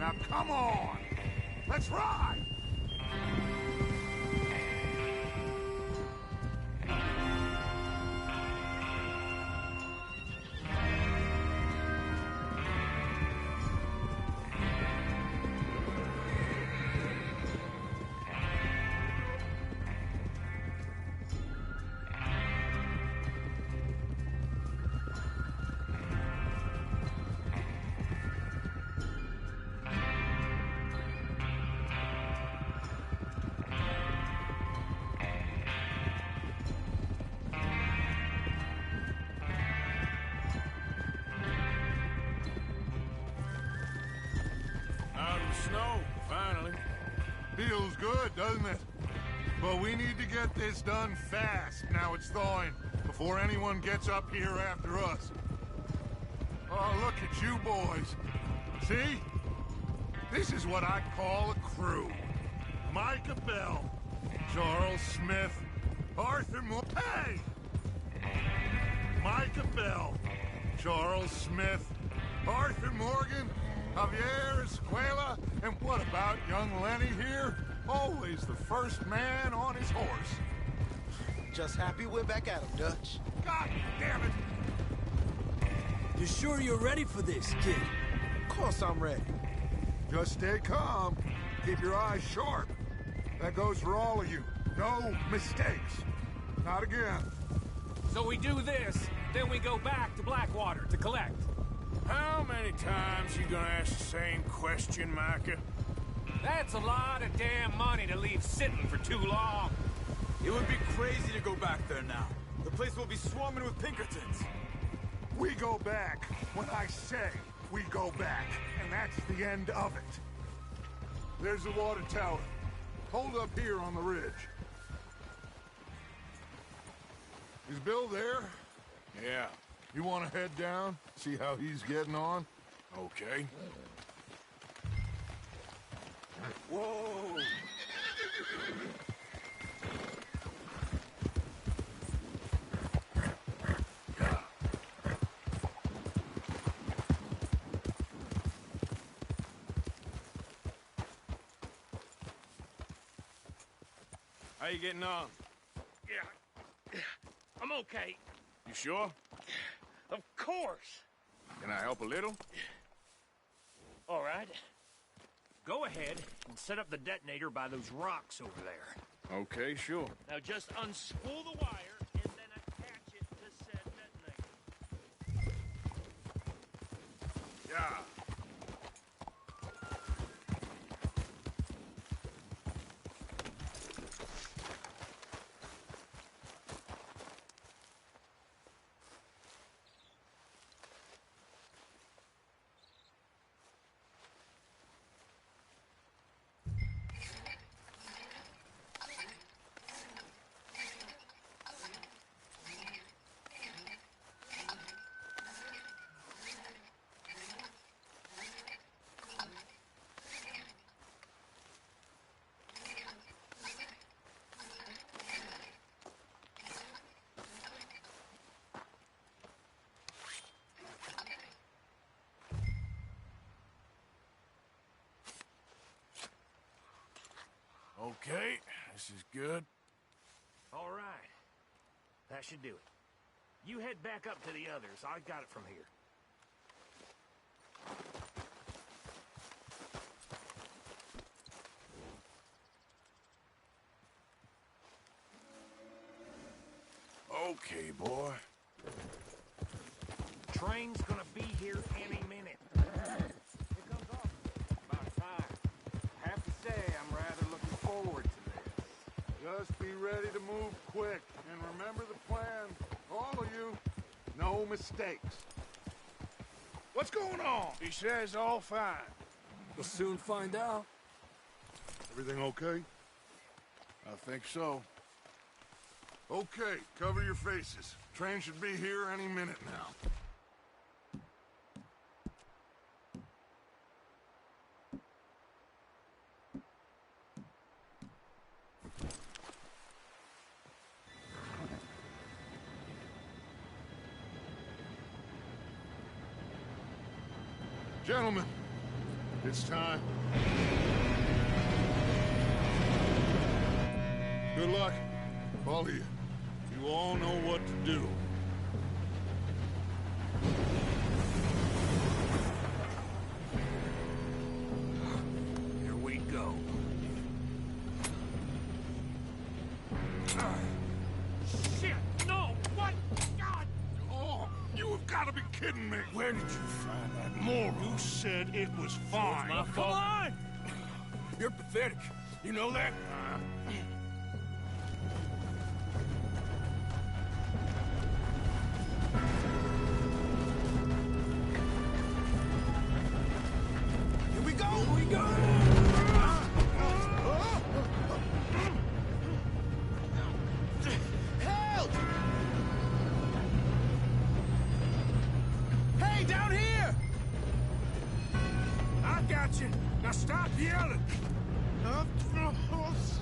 Now come on. Let's ride. Out of the snow, finally. Feels good, doesn't it? But we need to get this done fast. Now it's thawing, before anyone gets up here after us. Oh, look at you boys. See? This is what I call a crew. Micah Bell, Charles Smith, Arthur Moore. Hey! Micah Bell, Charles Smith, Arthur Morgan, Javier Escuela, and what about young Lenny here? Always the first man on his horse. Just happy we're back at him, Dutch. God damn it! You sure you're ready for this, kid? Of course I'm ready. Just stay calm. Keep your eyes sharp. That goes for all of you. No mistakes. Not again. So we do this, then we go back to Blackwater to collect. How many times you gonna ask the same question, Micah? That's a lot of damn money to leave sitting for too long. It would be crazy to go back there now. The place will be swarming with Pinkertons. We go back when I say we go back, and that's the end of it. There's the water tower. Hold up here on the ridge. Is Bill there? Yeah. You want to head down? See how he's getting on? Okay. Whoa! How you getting on? Yeah. I'm okay. You sure? Of course. Can I help a little? All right. Go ahead and set up the detonator by those rocks over there. Okay, sure. Now just unspool the wire and then attach it to said detonator. Yeah. Okay, this is good. All right. That should do it. You head back up to the others. I got it from here. Okay, boy. Train's gonna be here any minute. Here comes off. About time. I have to say, I'm rather looking forward to this. Just be ready to move quick. And remember the plan. All of you. No mistakes. What's going on? He says all fine. We'll soon find out. Everything okay? I think so. Okay, cover your faces. Train should be here any minute now. Gentlemen, it's time. Good luck, all of you. You all know what to do. Here we go. Shit! No! What? God! Oh, you have got to be kidding me. Where did you find that? More who said it was fine. My fault. Come on! You're pathetic. You know that? Here we go! Here we go! down here! I got you. Now stop yelling. Oh,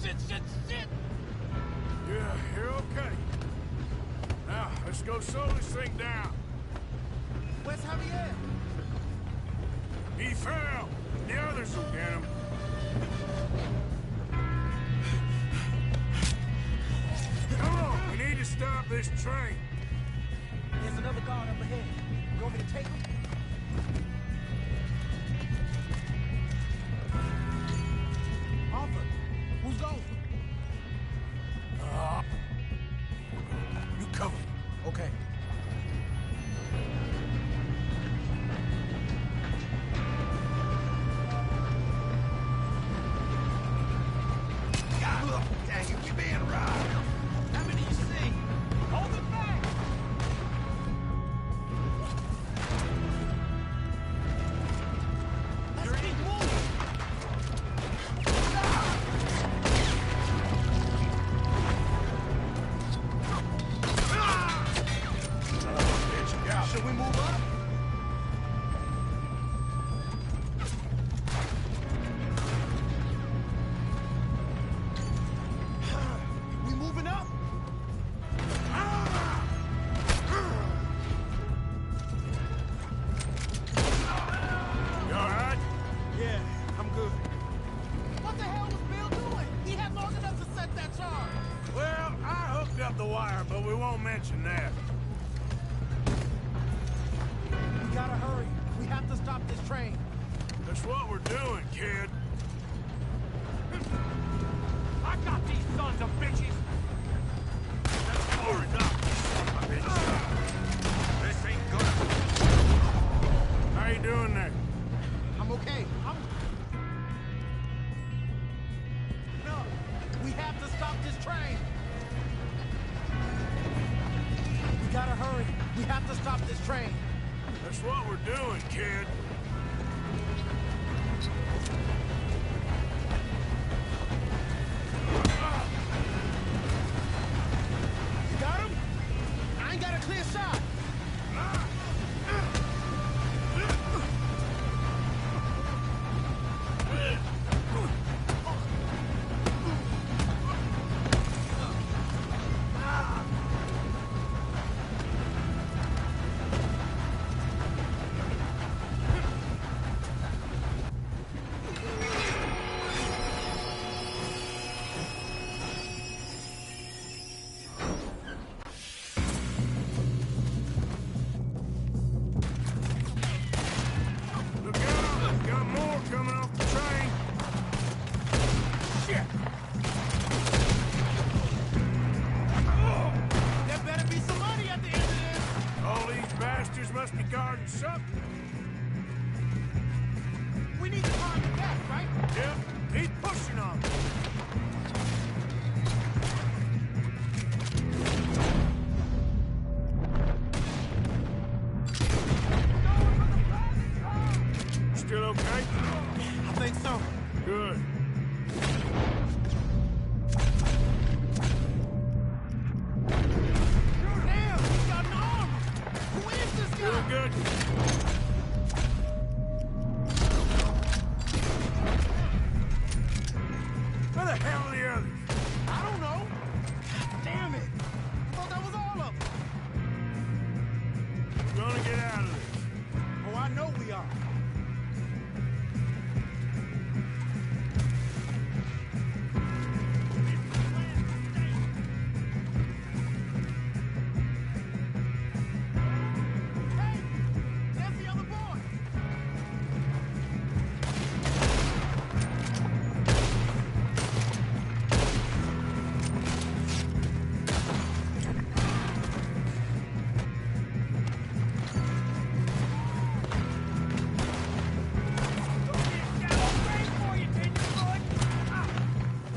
shit! Yeah, you're okay. Now, let's go slow this thing down. Where's Javier? He fell. The others will get him. Come on, we need to stop this train. There's another guard up ahead. You want me to take him? Arthur, who's going? You cover. Okay. Dang it, we being robbed. How many you see? Hold it back! Let's keep moving! Should we move up? We moving up? You all right? Yeah, I'm good. What the hell was Bill doing? He had long enough to set that charge. Well, I hooked up the wire, but we won't mention that. We gotta hurry. We have to stop this train. That's what we're doing, kid. I got these sons of bitches. That's far enough, son of a bitch. This ain't good. How you doing there? I'm okay. No, we have to stop this train. We gotta hurry. We have to stop this train. That's what we're doing, kid. You got him? I ain't got a clear shot. Look out! Got more coming off the train. Shit! There better be some money at the end of this. All these bastards must be guarding something. We need to find the back, right? Yep, keep pushing on. Still okay? I think so. Good. Damn, he's got an arm. Who is this guy? Doing good. Where the hell are the others? I don't know. Damn it. I thought that was all of them. We're gonna get out of this. Oh, I know we are. Hey, there's the other boy.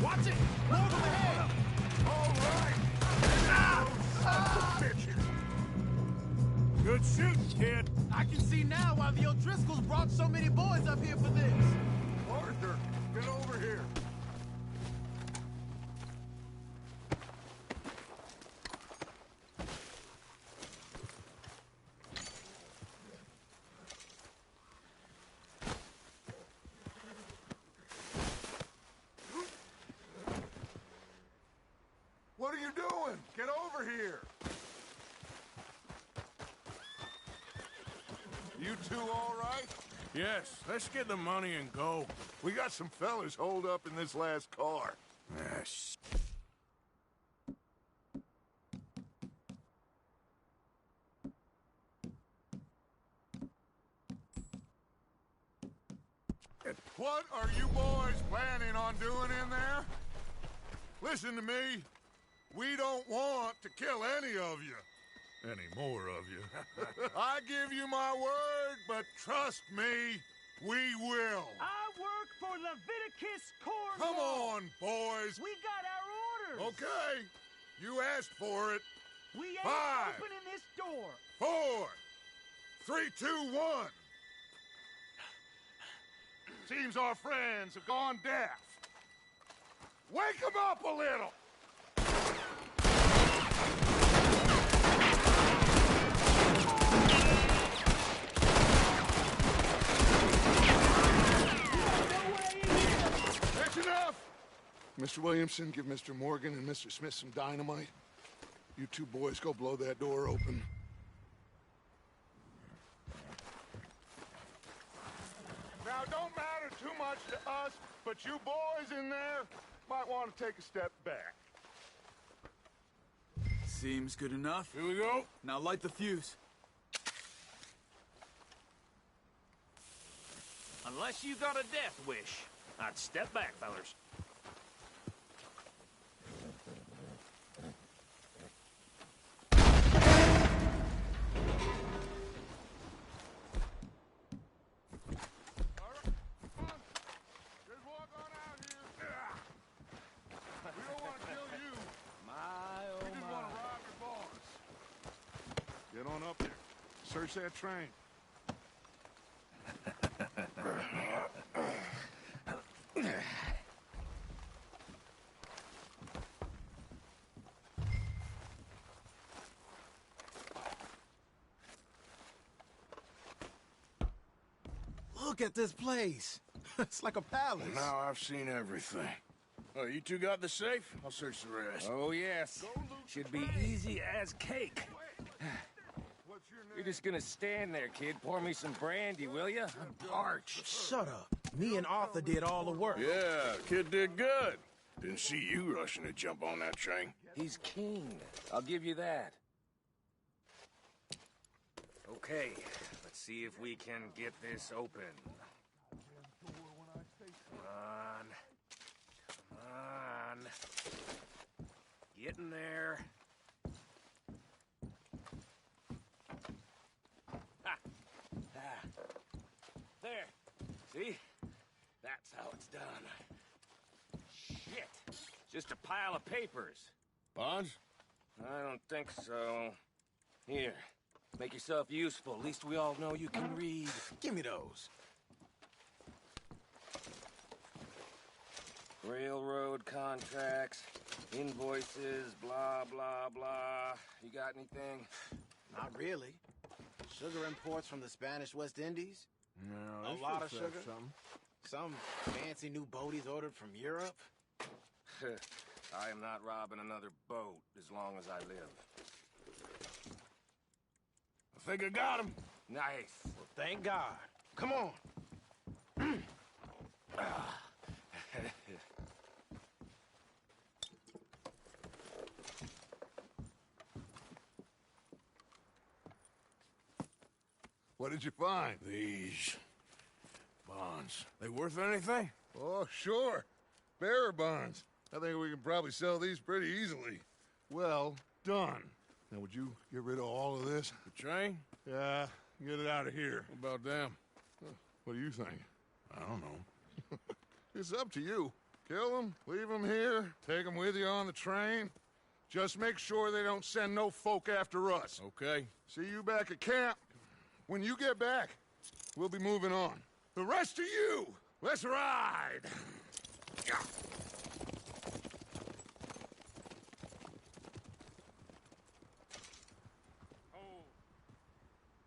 Watch it! More of them ahead! All right. Good shooting, kid. I can see now why the O'Driscolls brought so many boys up here for this. Arthur, get over here. over here. You two all right? Yes, let's get the money and go. We got some fellas holed up in this last car. Yes. What are you boys planning on doing in there? Listen to me. We don't want to kill any of you. Any more of you. I give you my word, but trust me, we will. I work for Leviticus Cornwall. Come on, boys. We got our orders. Okay. You asked for it. We ain't 5, opening this door. 4, 3, 2, 1. Seems our friends have gone deaf. Wake them up a little. That's enough! Mr. Williamson, give Mr. Morgan and Mr. Smith some dynamite. You two boys go blow that door open. Now, it don't matter too much to us, but you boys in there might want to take a step back. Seems good enough. Here we go. Now light the fuse. Unless you got a death wish, I'd step back, fellers. Get on up there. Search that train. Look at this place. It's like a palace. Well, now I've seen everything. Oh, you two got the safe? I'll search the rest. Oh, yes. Should be easy as cake. You're just gonna stand there, kid. Pour me some brandy, will you? I'm parched. Shut up. Me and Arthur did all the work. Yeah, kid did good. Didn't see you rushing to jump on that train. He's king. I'll give you that. Okay, let's see if we can get this open. Come on. Come on. Get in there. Ha! Ah. There. See? That's how it's done. Shit. Just a pile of papers. Bonds? I don't think so. Here. Make yourself useful. At least we all know you can read. Give me those. Railroad contracts, invoices, blah, blah, blah. You got anything? Not really. Sugar imports from the Spanish West Indies. No, a lot of sugar. Some fancy new boaties ordered from Europe. I am not robbing another boat as long as I live. I think I got him. Nice. Well, thank God. Come on. What did you find? These bonds. They worth anything? Oh, sure. Bearer bonds. I think we can probably sell these pretty easily. Well done. Now, would you get rid of all of this? The train? Yeah, get it out of here. What about them? What do you think? I don't know. It's up to you. Kill them, leave them here, take them with you on the train. Just make sure they don't send no folk after us. Okay. See you back at camp. When you get back, we'll be moving on. The rest of you, let's ride!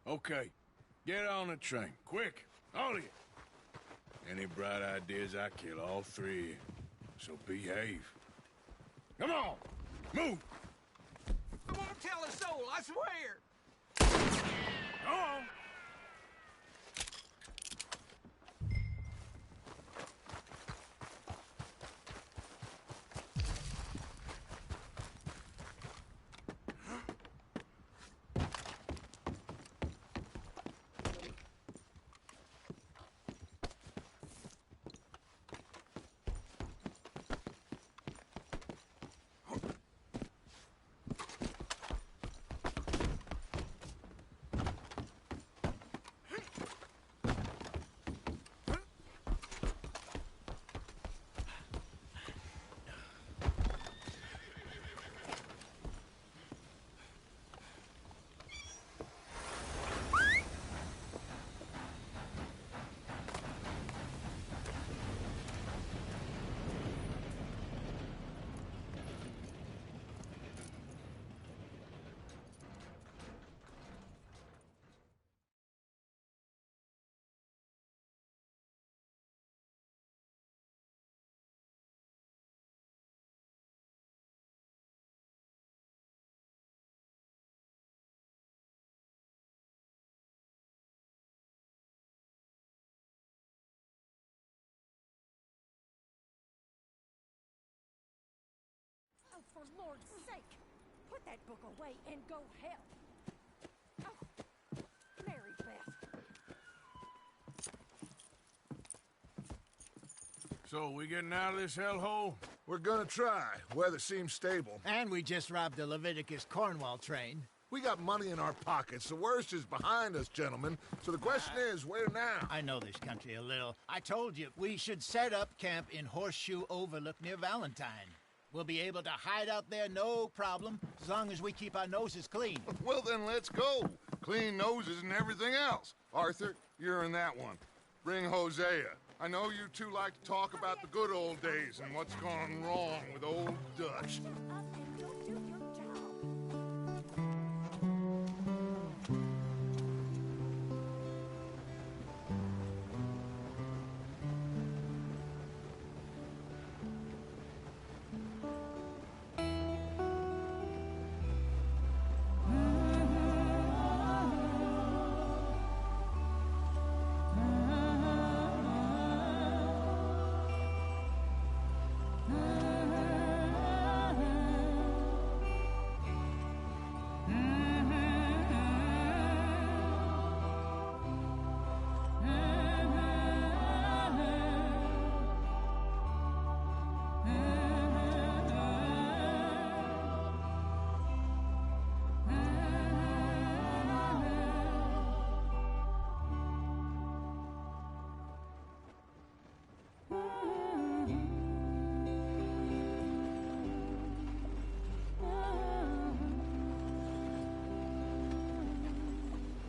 Okay. Get on the train. Quick. All of you. Any bright ideas, I kill all three of you. So behave. Come on! Move! tell a soul, I swear! Go on. Oh, for Lord's sake, put that book away and go help. Oh, Mary Beth. So, we getting out of this hellhole? We're gonna try. Weather seems stable. And we just robbed a Leviticus Cornwall train. We got money in our pockets. The worst is behind us, gentlemen. So the question is, where now? I know this country a little. I told you, we should set up camp in Horseshoe Overlook near Valentine. We'll be able to hide out there, no problem, as long as we keep our noses clean. Well, then let's go. Clean noses and everything else. Arthur, you're in that one. Bring Hosea. I know you two like to talk about the good old days and what's gone wrong with old Dutch.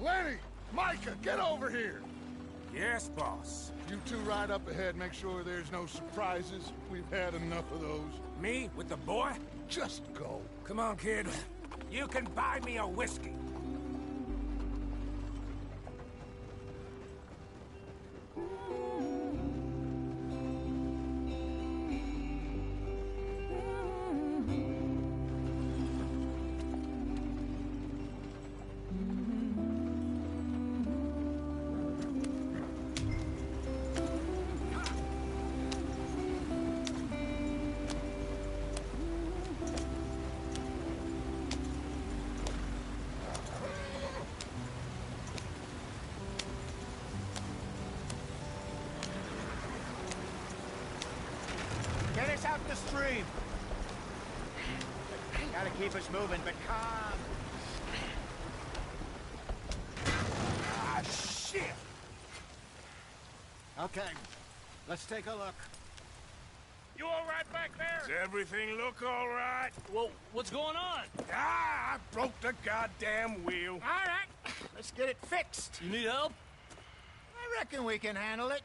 Lenny! Micah, get over here! Yes, boss. You two ride up ahead, make sure there's no surprises. We've had enough of those. Me with the boy? Just go. Come on, kid. You can buy me a whiskey. Get us out the stream. Gotta keep us moving, but calm. Ah, shit! Okay, let's take a look. You all right back there? Does everything look all right? Well, what's going on? Ah, I broke the goddamn wheel. All right, let's get it fixed. You need help? I reckon we can handle it.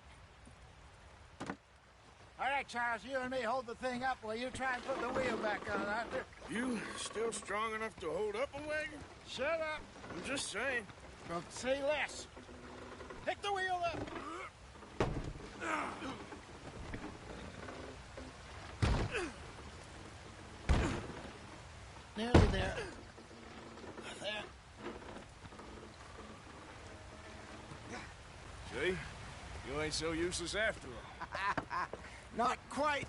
All right, Charles, you and me hold the thing up while you try and put the wheel back on, Arthur. You still strong enough to hold up a wagon? Shut up. I'm just saying. Well, say less. Pick the wheel up. Nearly there. See? You ain't so useless after all. Not quite.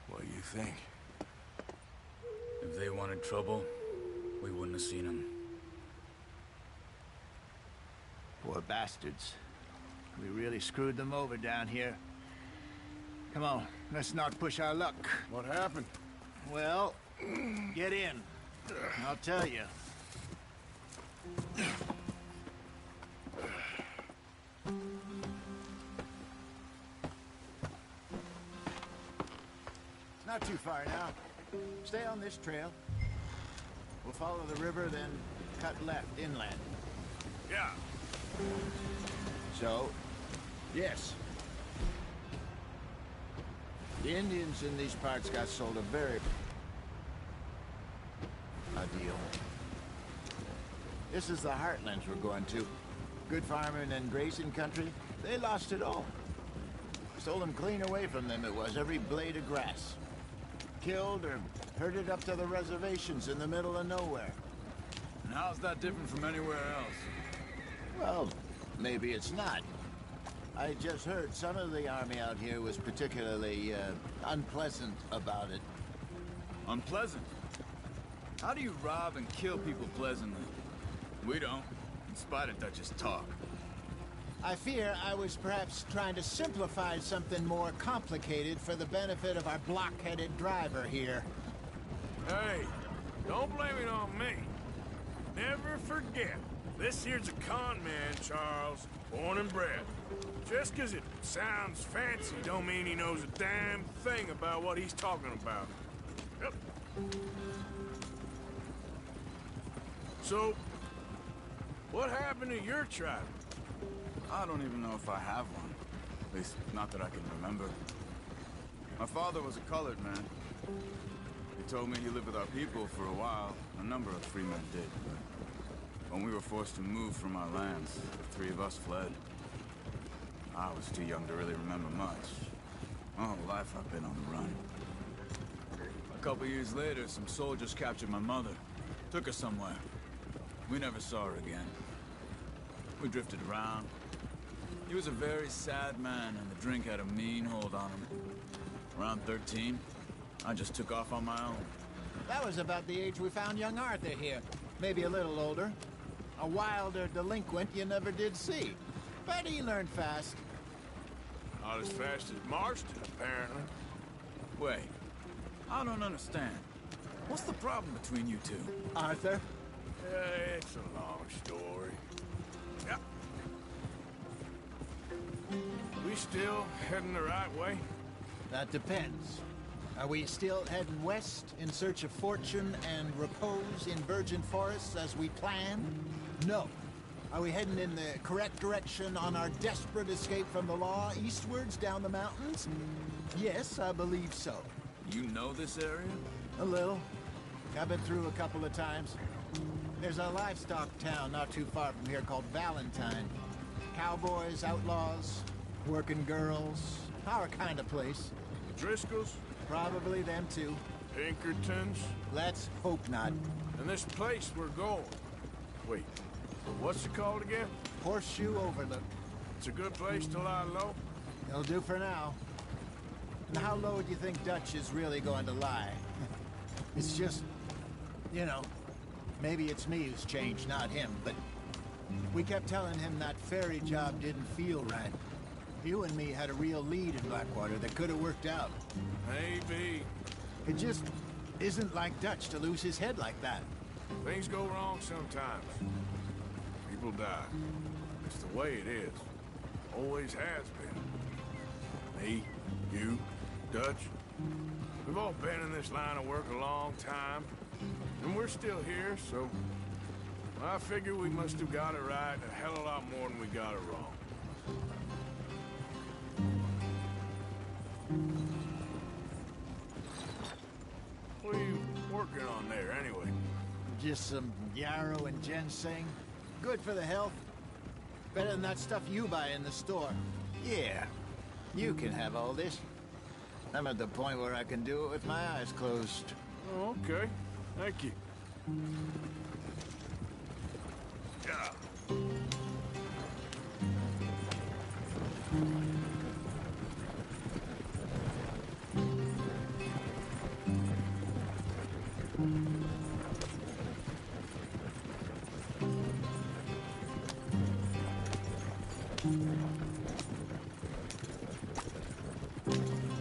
What do you think? If they wanted trouble, we wouldn't have seen them. Poor bastards. We really screwed them over down here. Come on, let's not push our luck. What happened? Well, get in. I'll tell you. Not too far now. Stay on this trail. We'll follow the river, then cut left inland. Yeah. So, yes. The Indians in these parts got sold a deal. This is the heartlands we're going to. Good farming and grazing country. They lost it all. Stole them clean away from them, it was, every blade of grass. Killed or herded up to the reservations in the middle of nowhere. And how's that different from anywhere else? Well, maybe it's not. I just heard some of the army out here was particularly, unpleasant about it. Unpleasant? How do you rob and kill people pleasantly? We don't, in spite of Dutch's talk. I fear I was perhaps trying to simplify something more complicated for the benefit of our block-headed driver here. Hey, don't blame it on me. Never forget, this here's a con man, Charles, born and bred. Just 'cause it sounds fancy don't mean he knows a damn thing about what he's talking about. Yep. So, what happened to your tribe? I don't even know if I have one. At least, not that I can remember. My father was a colored man. He told me he lived with our people for a while. A number of free men did, but when we were forced to move from our lands, the three of us fled. I was too young to really remember much. My whole life I've been on the run. A couple years later, some soldiers captured my mother. Took her somewhere. We never saw her again. We drifted around. He was a very sad man, and the drink had a mean hold on him. Around 13, I just took off on my own. That was about the age we found young Arthur here. Maybe a little older. A wilder delinquent you never did see. But he learned fast. Not as fast as Marston, apparently. Wait, I don't understand. What's the problem between you two? Arthur? It's a long story. Yeah. We still heading the right way? That depends. Are we still heading west in search of fortune and repose in virgin forests as we planned? No. Are we heading in the correct direction on our desperate escape from the law eastwards down the mountains? Yes, I believe so. You know this area? A little. I've been through a couple of times. There's a livestock town not too far from here called Valentine. Cowboys, outlaws, working girls, our kind of place. The Driscolls? Probably them too. Pinkertons? Let's hope not. And this place we're going. Wait, what's it called again? Horseshoe Overlook. It's a good place to lie low? It'll do for now. And how low do you think Dutch is really going to lie? It's just, you know, maybe it's me who's changed, not him, but we kept telling him that ferry job didn't feel right. You and me had a real lead in Blackwater that could have worked out. Maybe. It just isn't like Dutch to lose his head like that. Things go wrong sometimes. People die. It's the way it is. Always has been. Me, you, Dutch. We've all been in this line of work a long time. And we're still here, so I figure we must have got it right a hell of a lot more than we got it wrong. What are you working on there, anyway? Just some yarrow and ginseng. Good for the health. Better than that stuff you buy in the store. Yeah, you can have all this. I'm at the point where I can do it with my eyes closed. Oh, okay. Thank you. Yeah.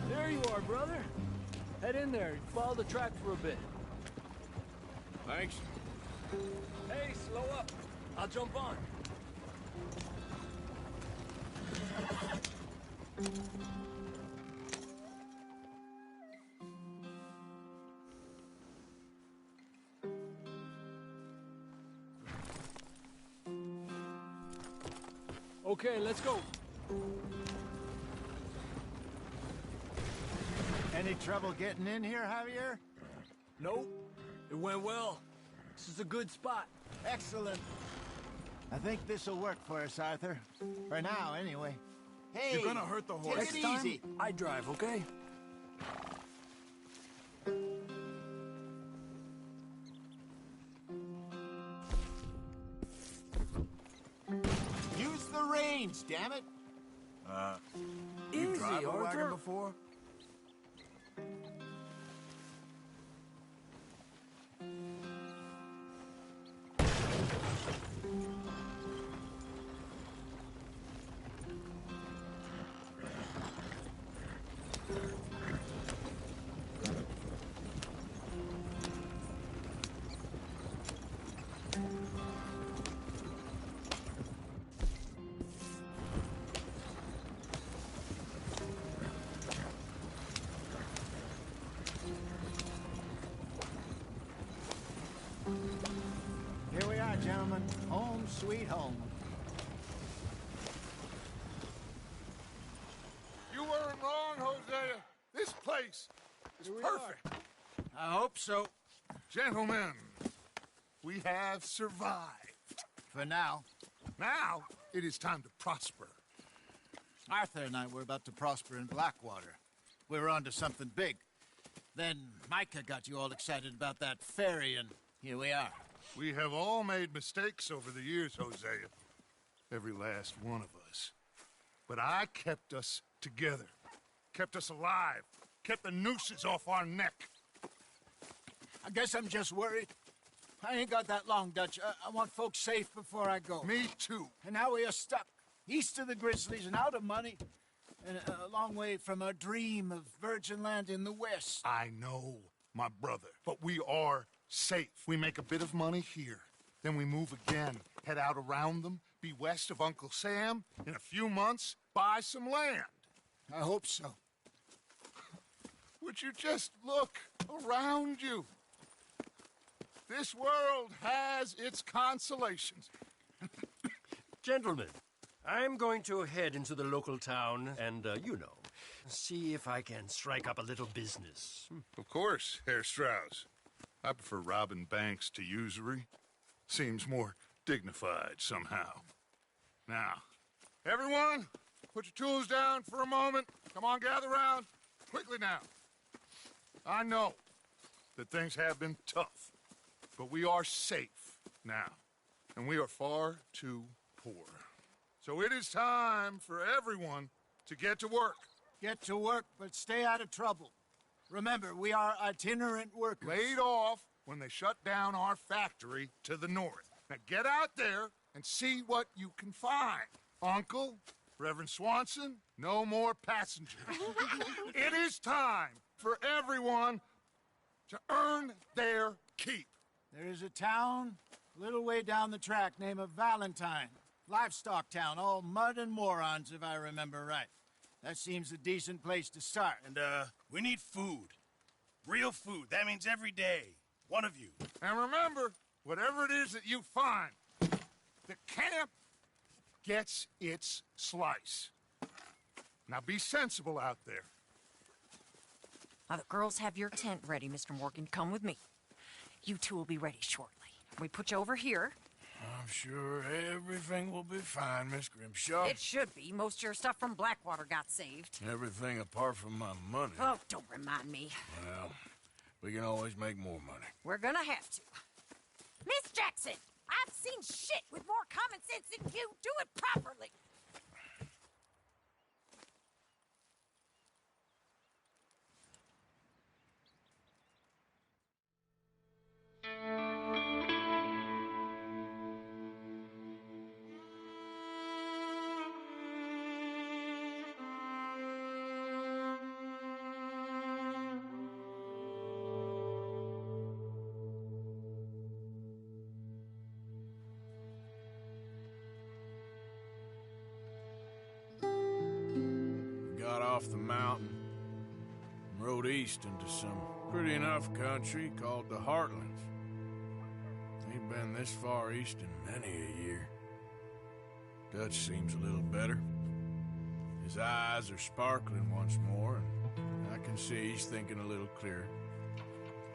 There you are, brother. Head in there and follow the track for a bit. Thanks. Hey, slow up. I'll jump on. Okay, let's go. Any trouble getting in here, Javier? Nope. It went well. This is a good spot. Excellent. I think this'll work for us, Arthur. For now, anyway. Hey, You're gonna hurt the horse. take it easy. I drive, okay? Use the reins, damn it. You Easy, drive a wagon Arthur. before? Here we are, gentlemen. Home sweet home. You weren't wrong, Hosea. This place is perfect. I hope so. Gentlemen, we have survived. For now. Now, it is time to prosper. Arthur and I were about to prosper in Blackwater. We were onto something big. Then Micah got you all excited about that ferry, and here we are. We have all made mistakes over the years, Hosea. Every last one of us. But I kept us together. Kept us alive. Kept the nooses off our neck. I guess I'm just worried. I ain't got that long, Dutch. I want folks safe before I go. Me too. And now we are stuck, east of the Grizzlies and out of money, and a long way from our dream of virgin land in the west. I know, my brother, but we are safe. We make a bit of money here, then we move again, head out around them, be west of Uncle Sam, in a few months, buy some land. I hope so. Would you just look around you? This world has its consolations. Gentlemen, I'm going to head into the local town and, see if I can strike up a little business. Of course, Herr Strauss. I prefer robbing banks to usury. Seems more dignified somehow. Now, everyone, put your tools down for a moment. Come on, gather round. Quickly now. I know that things have been tough, but we are safe now, and we are far too poor. So it is time for everyone to get to work. Get to work, but stay out of trouble. Remember, we are itinerant workers. Laid off when they shut down our factory to the north. Now get out there and see what you can find. Uncle, Reverend Swanson, no more passengers. It is time for everyone to earn their keep. There is a town a little way down the track named Valentine. Livestock town, all mud and morons, if I remember right. That seems a decent place to start. And, we need food. Real food. That means every day. One of you. And remember, whatever it is that you find, the camp gets its slice. Now be sensible out there. Now, the girls have your tent ready, Mr. Morgan. Come with me. You two will be ready shortly. We put you over here. I'm sure everything will be fine, Miss Grimshaw. It should be. Most of your stuff from Blackwater got saved. Everything apart from my money. Oh, don't remind me. Well, we can always make more money. We're gonna have to. Miss Jackson, I've seen shit with more common sense than you. Do it properly. Got off the mountain and rode east into some pretty enough country called the Heartlands. Ain't been this far east in many a year. Dutch seems a little better. His eyes are sparkling once more, and I can see he's thinking a little clearer.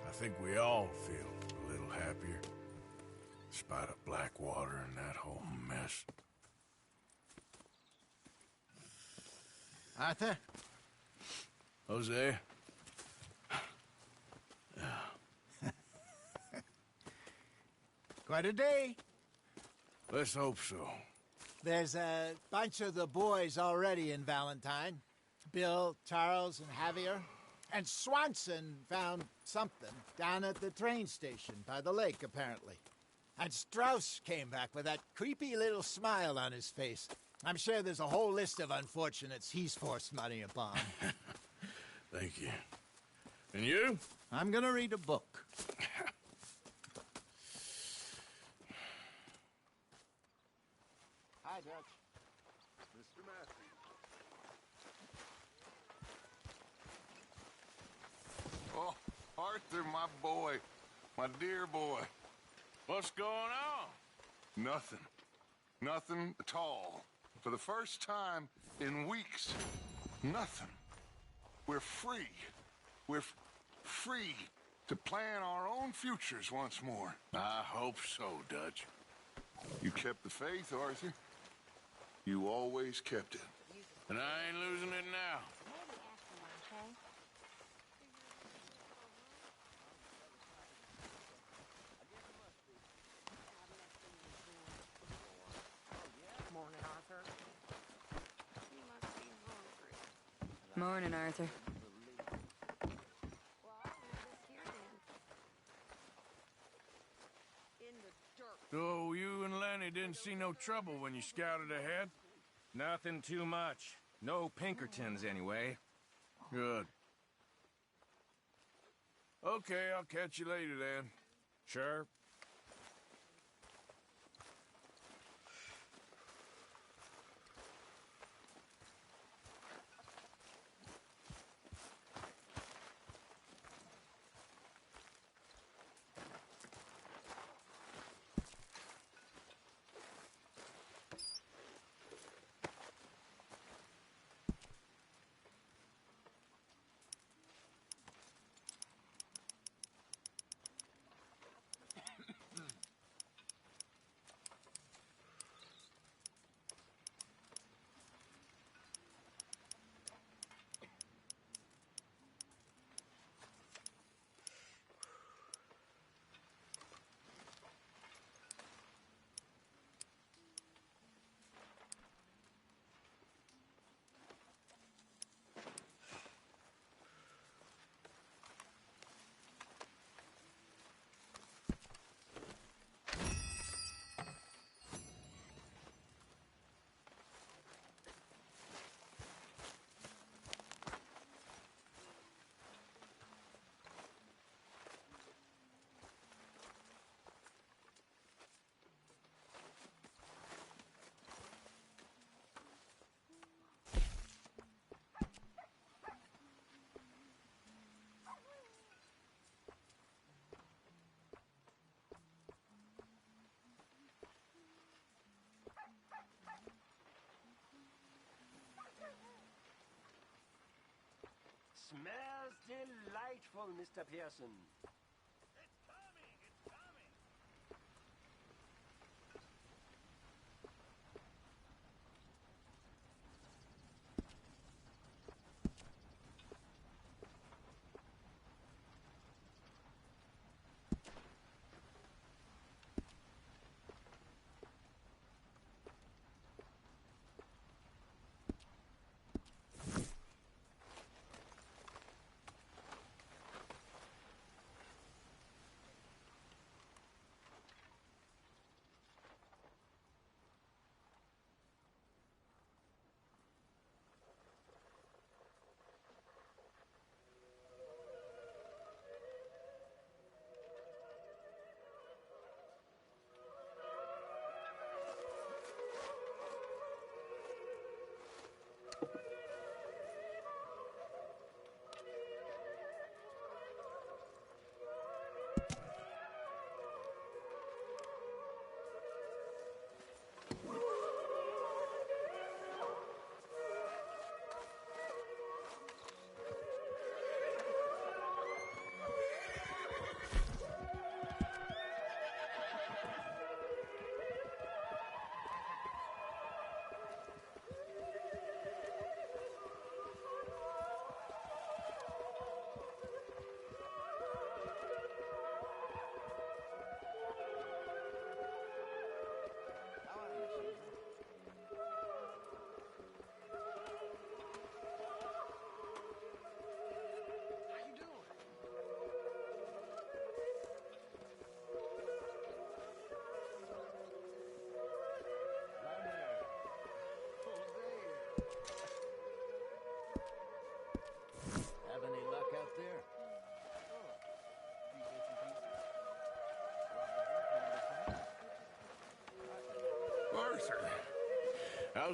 I think we all feel a little happier, in spite of Blackwater and that whole mess. Arthur? Jose? Quite a day. Let's hope so. There's a bunch of the boys already in Valentine. Bill, Charles, and Javier. And Swanson found something down at the train station by the lake, apparently. And Strauss came back with that creepy little smile on his face. I'm sure there's a whole list of unfortunates he's forced money upon. Thank you. And you? I'm gonna read a book. Hi, Dutch. Mr. Matthews. Oh, Arthur, my boy. My dear boy. What's going on? Nothing. Nothing at all. For the first time in weeks, nothing. We're free. We're free to plan our own futures once more. I hope so, Dutch. You kept the faith, Arthur. You always kept it. And I ain't losing it now. Morning, Arthur. Morning, Arthur. So you and Lenny didn't see no trouble when you scouted ahead? Nothing too much. No Pinkertons, anyway. Good. Okay, I'll catch you later then. Sure. Smells delightful, Mr. Pearson.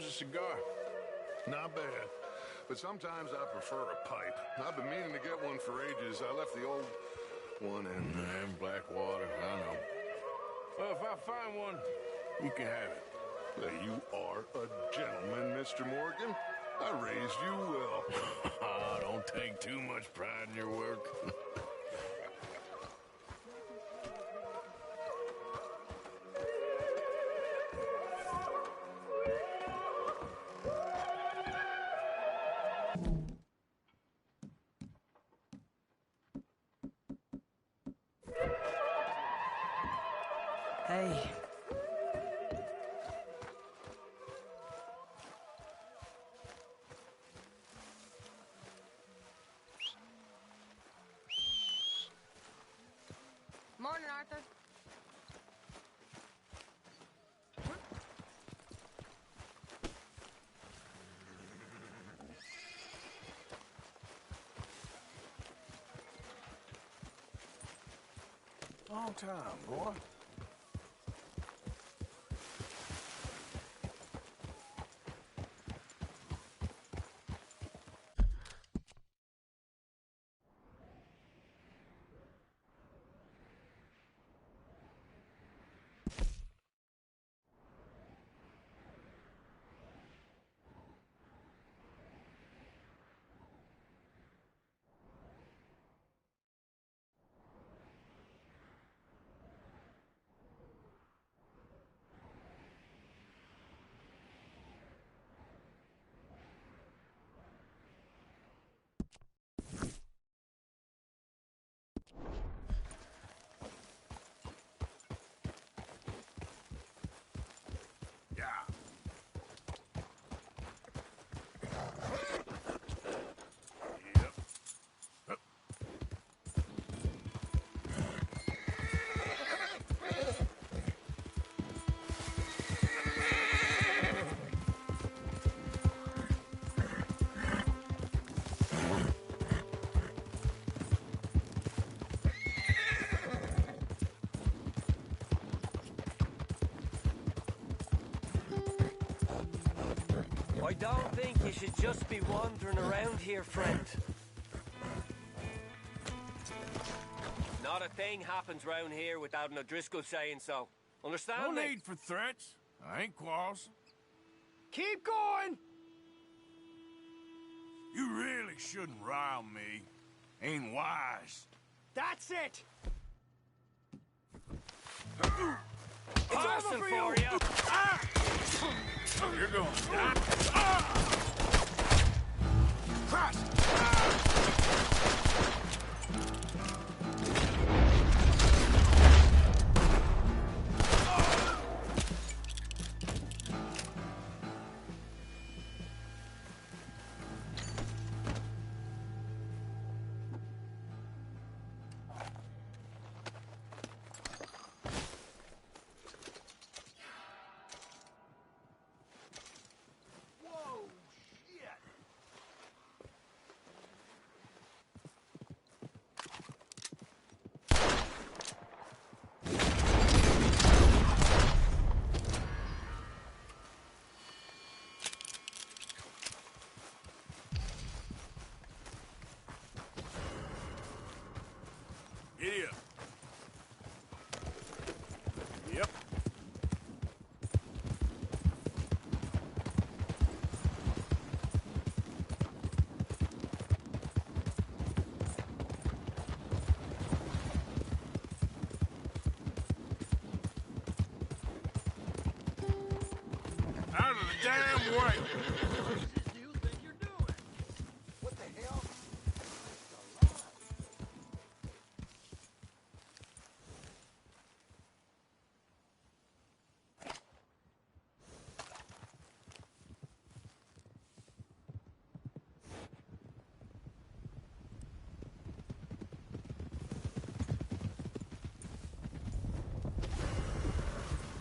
How's a cigar? Not bad. But sometimes I prefer a pipe. I've been meaning to get one for ages. I left the old one in Blackwater, I know. Well, if I find one, you can have it. You are a gentleman, Mr. Morgan. I raised you well. Don't take too much pride in your work. Hey. Morning, Arthur. Long time, boy. I don't think you should just be wandering around here, friend. Not a thing happens round here without an O'Driscoll saying so. Understand No me? need for threats. I ain't quarrelsome. Keep going! You really shouldn't rile me. Ain't wise. That's it! It's over for you! Ah! You're going. Cross! Giddy up. Yep. Out of the damn way! What the hell?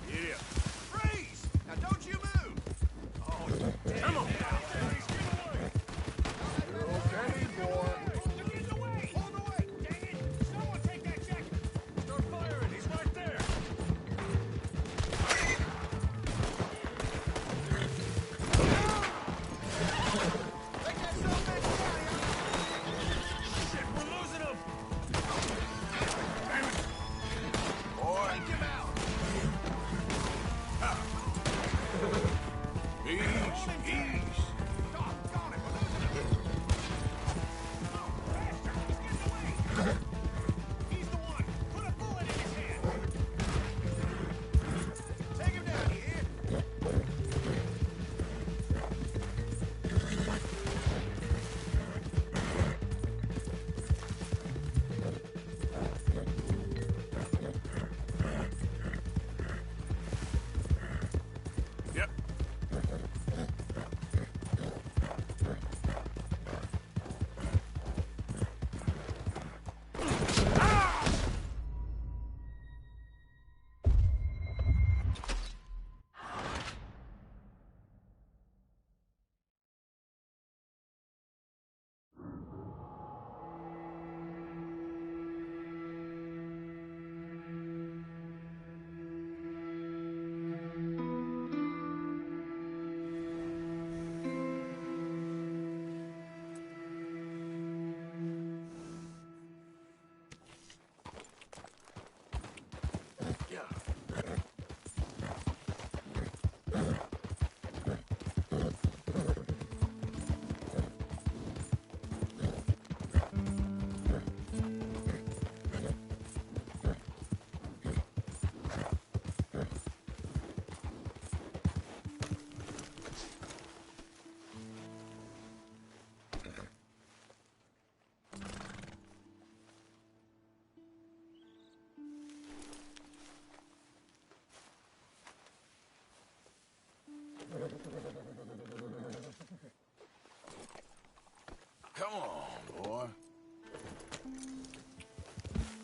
Giddy up. Freeze! Now don't you move! Oh, Come on!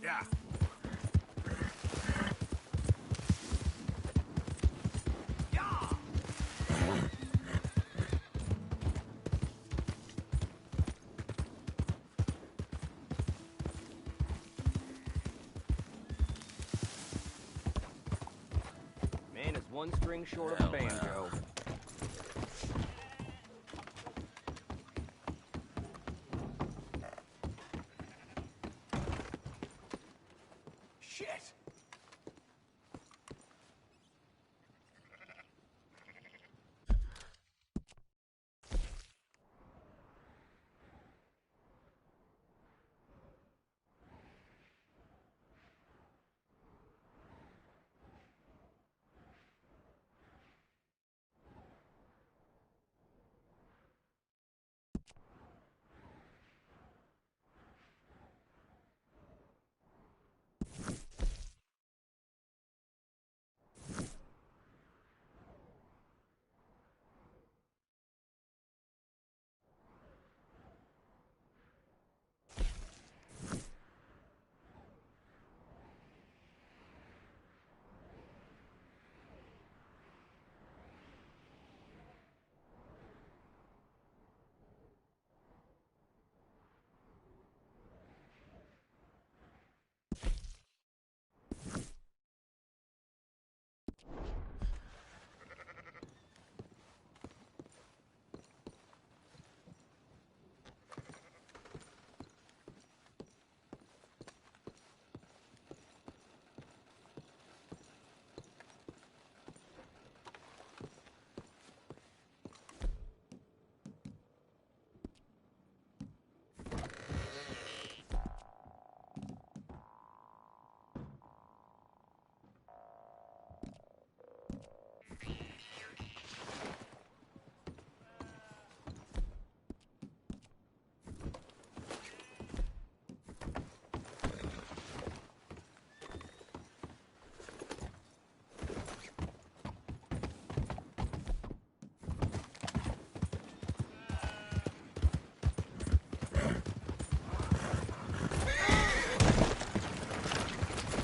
Yeah. Man is one string short of a banjo. Shit!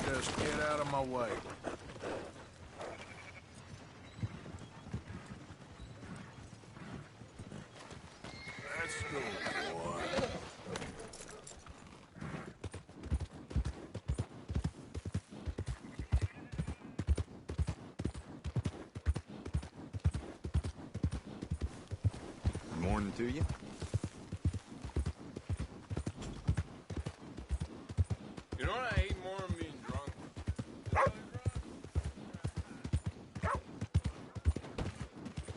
Just get out of my way. Let's go, boy. Morning to you. You know what I hate more than being drunk?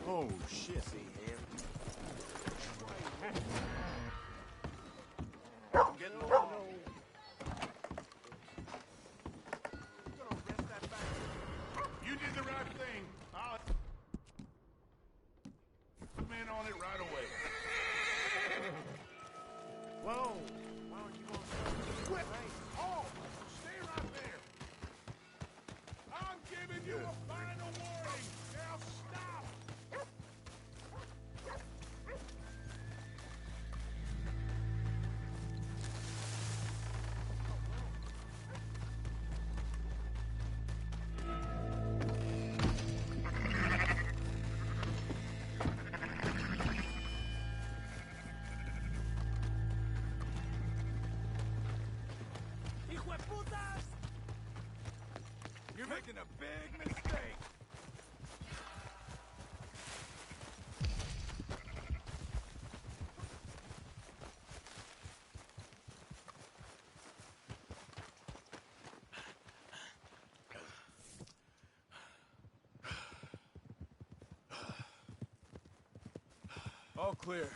Oh, shit. See him? Getting low. You did the right thing. I'll put men on it right away. Whoa. Why don't you go Quit! Oh! Stay right there! I'm giving you a final warning! Now stop! You're making a big mistake. All clear.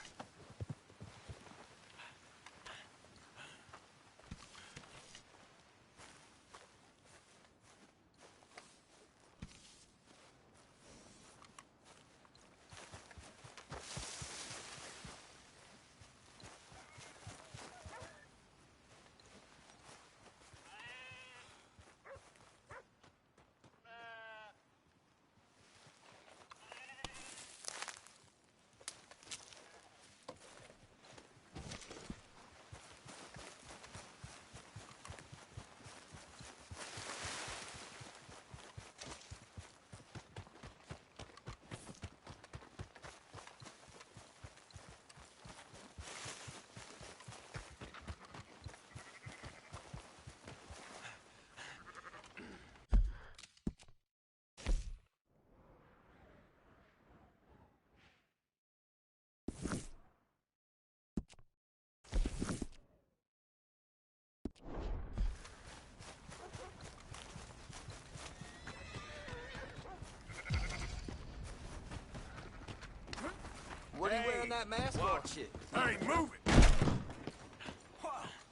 that mask off. Watch it. Hey, move it!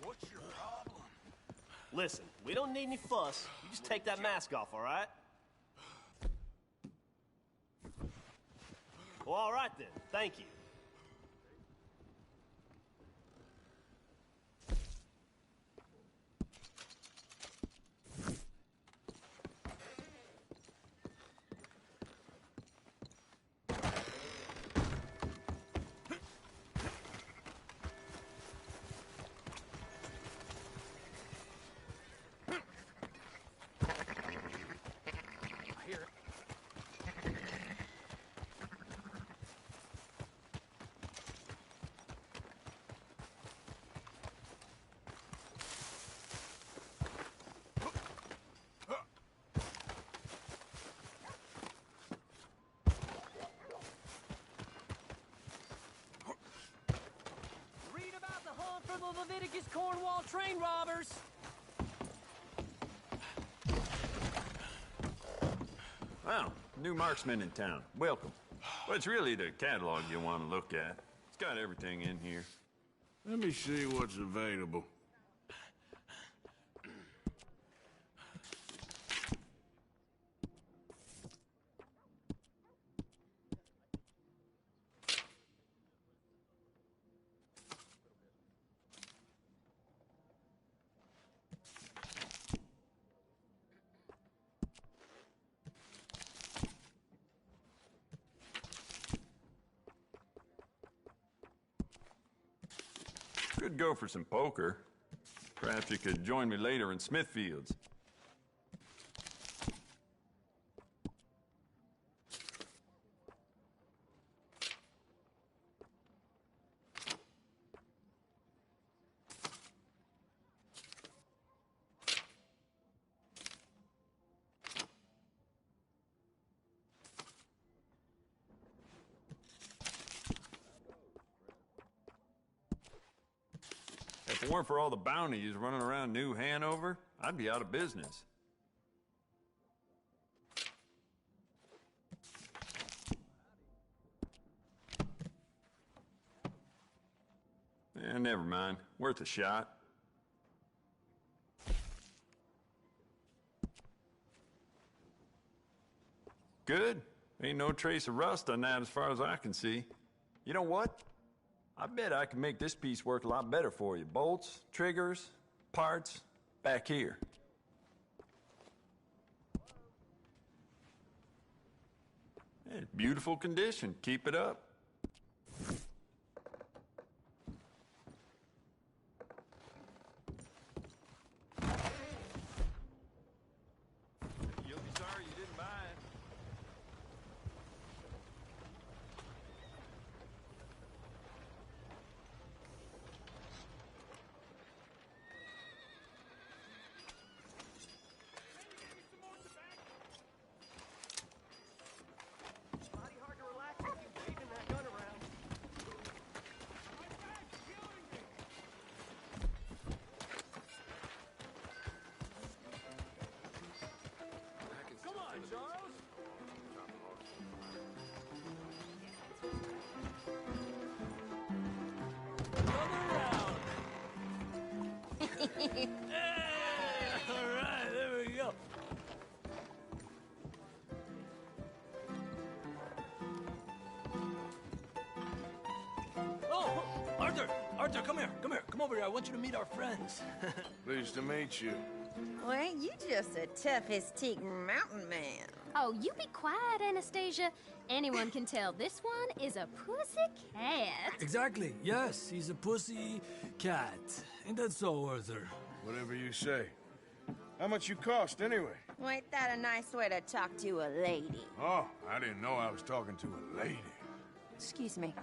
What's your problem? Listen, we don't need any fuss. You just take that mask off, all right? Well, all right then. Thank you. For the Leviticus Cornwall train robbers! Well, new marksman in town. Welcome. Well, it's really the catalog you'll want to look at. It's got everything in here. Let me see what's available. Could go for some poker. Perhaps you could join me later in Smithfield's. If it weren't for all the bounties running around New Hanover, I'd be out of business. Never mind. Worth a shot. Good. Ain't no trace of rust on that as far as I can see. You know what? I bet I can make this piece work a lot better for you. Bolts, triggers, parts, back here. Yeah, beautiful condition. Keep it up. You'll be sorry you didn't buy it. Hey, all right, there we go. Oh, Arthur! Arthur, come here, come over here. I want you to meet our friends. Pleased to meet you. Well, ain't you just a tough as teak mountain man? Oh, you be quiet, Anastasia. Anyone can tell this one is a pussy cat. Exactly, yes, he's a pussy cat. Ain't that so, Arthur? Whatever you say. How much you cost, anyway? Well, ain't that a nice way to talk to a lady? Oh, I didn't know I was talking to a lady. Excuse me.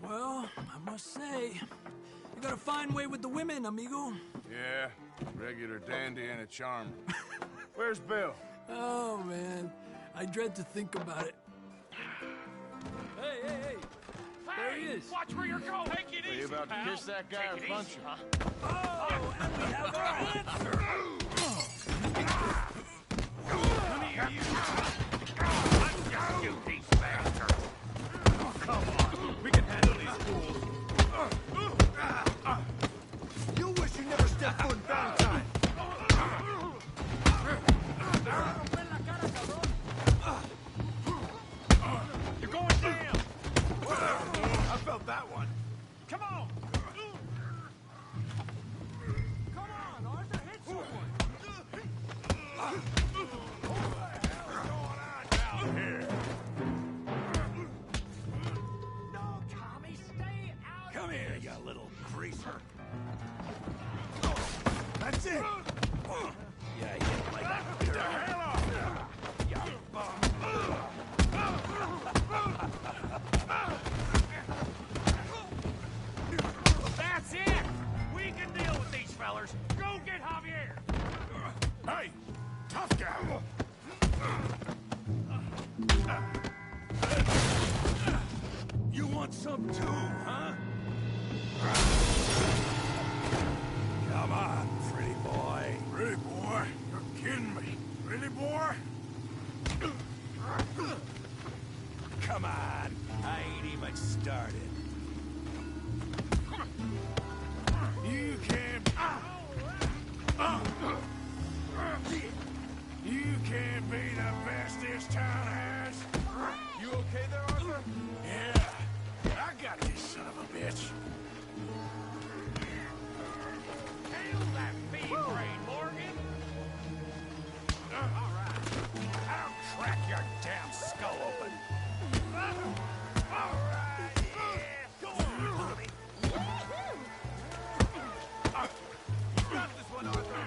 Well, I must say, you got a fine way with the women, amigo. Yeah, regular dandy and a charmer. Where's Bill? Oh, man, I dread to think about it. Hey, hey, hey! There he is. Watch where you're going. Take it easy, Are you about to kiss that guy or punch him? Oh, and we have our answer! Come here, you! You piece of bastard! Come on, we can handle these fools. You wish you never stepped foot in Valentine. You're going down. I felt that one. Come on. Come on, Arthur, hit someone. No, Tommy, stay out. Come here, you little greaser. That's it. Yeah, hit like that. Get the hell off now. You bum. That's it. We can deal with these fellers. Go get Javier. Hey, tough guy. You want some too, huh? Come on, pretty boy. Pretty boy? You're kidding me. Pretty boy? Come on. I ain't even started. You can't... You can't be the best this town has. You okay there, Arthur? Yeah. I got this son of a bitch. Hail that feed brain, Morgan. All right. I'll crack your damn skull open. All right, yeah. Go on, Tommy. You got this one, Arthur.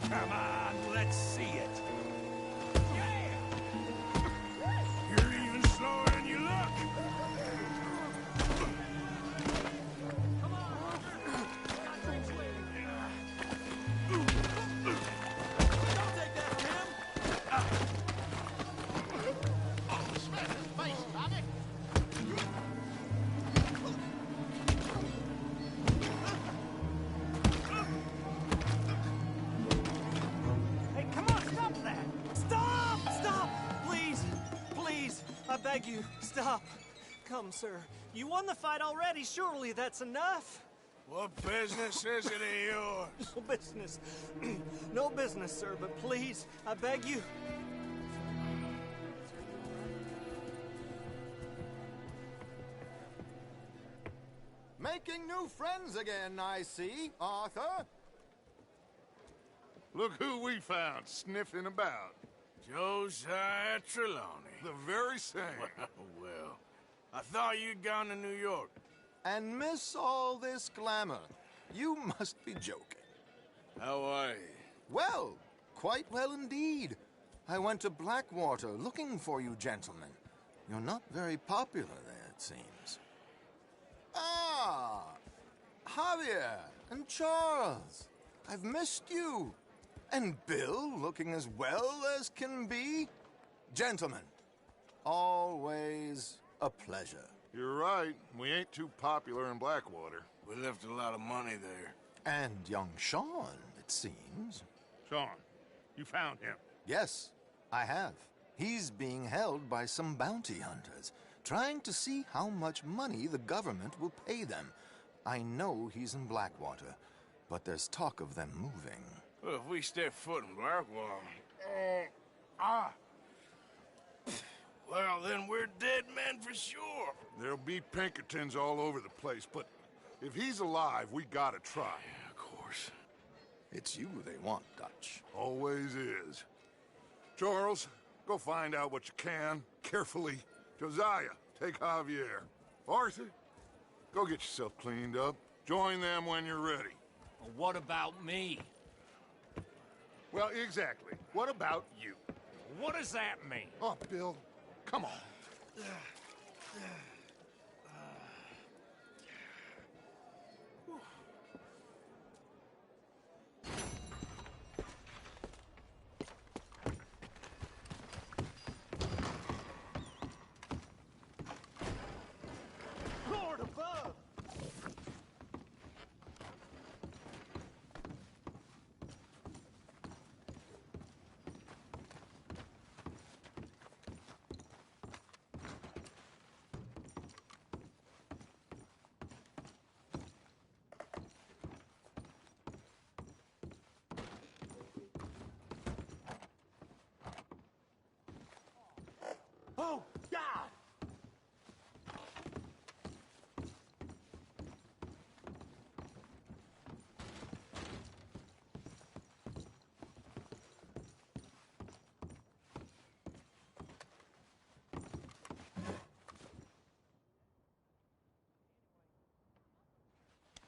Come on, let's see it. Yeah! You're even slower than you look. Come on, Arthur. Got drinks waiting. Don't take that from him. Smash his face, Tommy. Hey, come on, stop that! Stop! Stop! Please! Please! I beg you, stop! Come, sir. You won the fight already. Surely that's enough. What business is it of yours? No business. No business, sir, but please, I beg you. Making new friends again, I see, Arthur. Look who we found sniffing about. Josiah Trelawney. The very same. Well, I thought you'd gone to New York. And miss all this glamour. You must be joking. How are you? Well, quite well indeed. I went to Blackwater looking for you gentlemen. You're not very popular there, it seems. Ah! Javier and Charles. I've missed you. And Bill looking as well as can be. Gentlemen, always a pleasure. You're right. We ain't too popular in Blackwater. We left a lot of money there. And young Sean, it seems. Sean, you found him? Yes, I have. He's being held by some bounty hunters, trying to see how much money the government will pay them. I know he's in Blackwater, but there's talk of them moving. Well, if we step foot in Blackwater... Well, then we're dead men for sure. There'll be Pinkertons all over the place, but if he's alive, we gotta try. Yeah, of course. It's you they want, Dutch. Always is. Charles, go find out what you can, carefully. Josiah, take Javier. Arthur, go get yourself cleaned up. Join them when you're ready. Well, what about me? Well, exactly. What about you? What does that mean? Oh, Bill, come on. Lord above!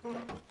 Arthur.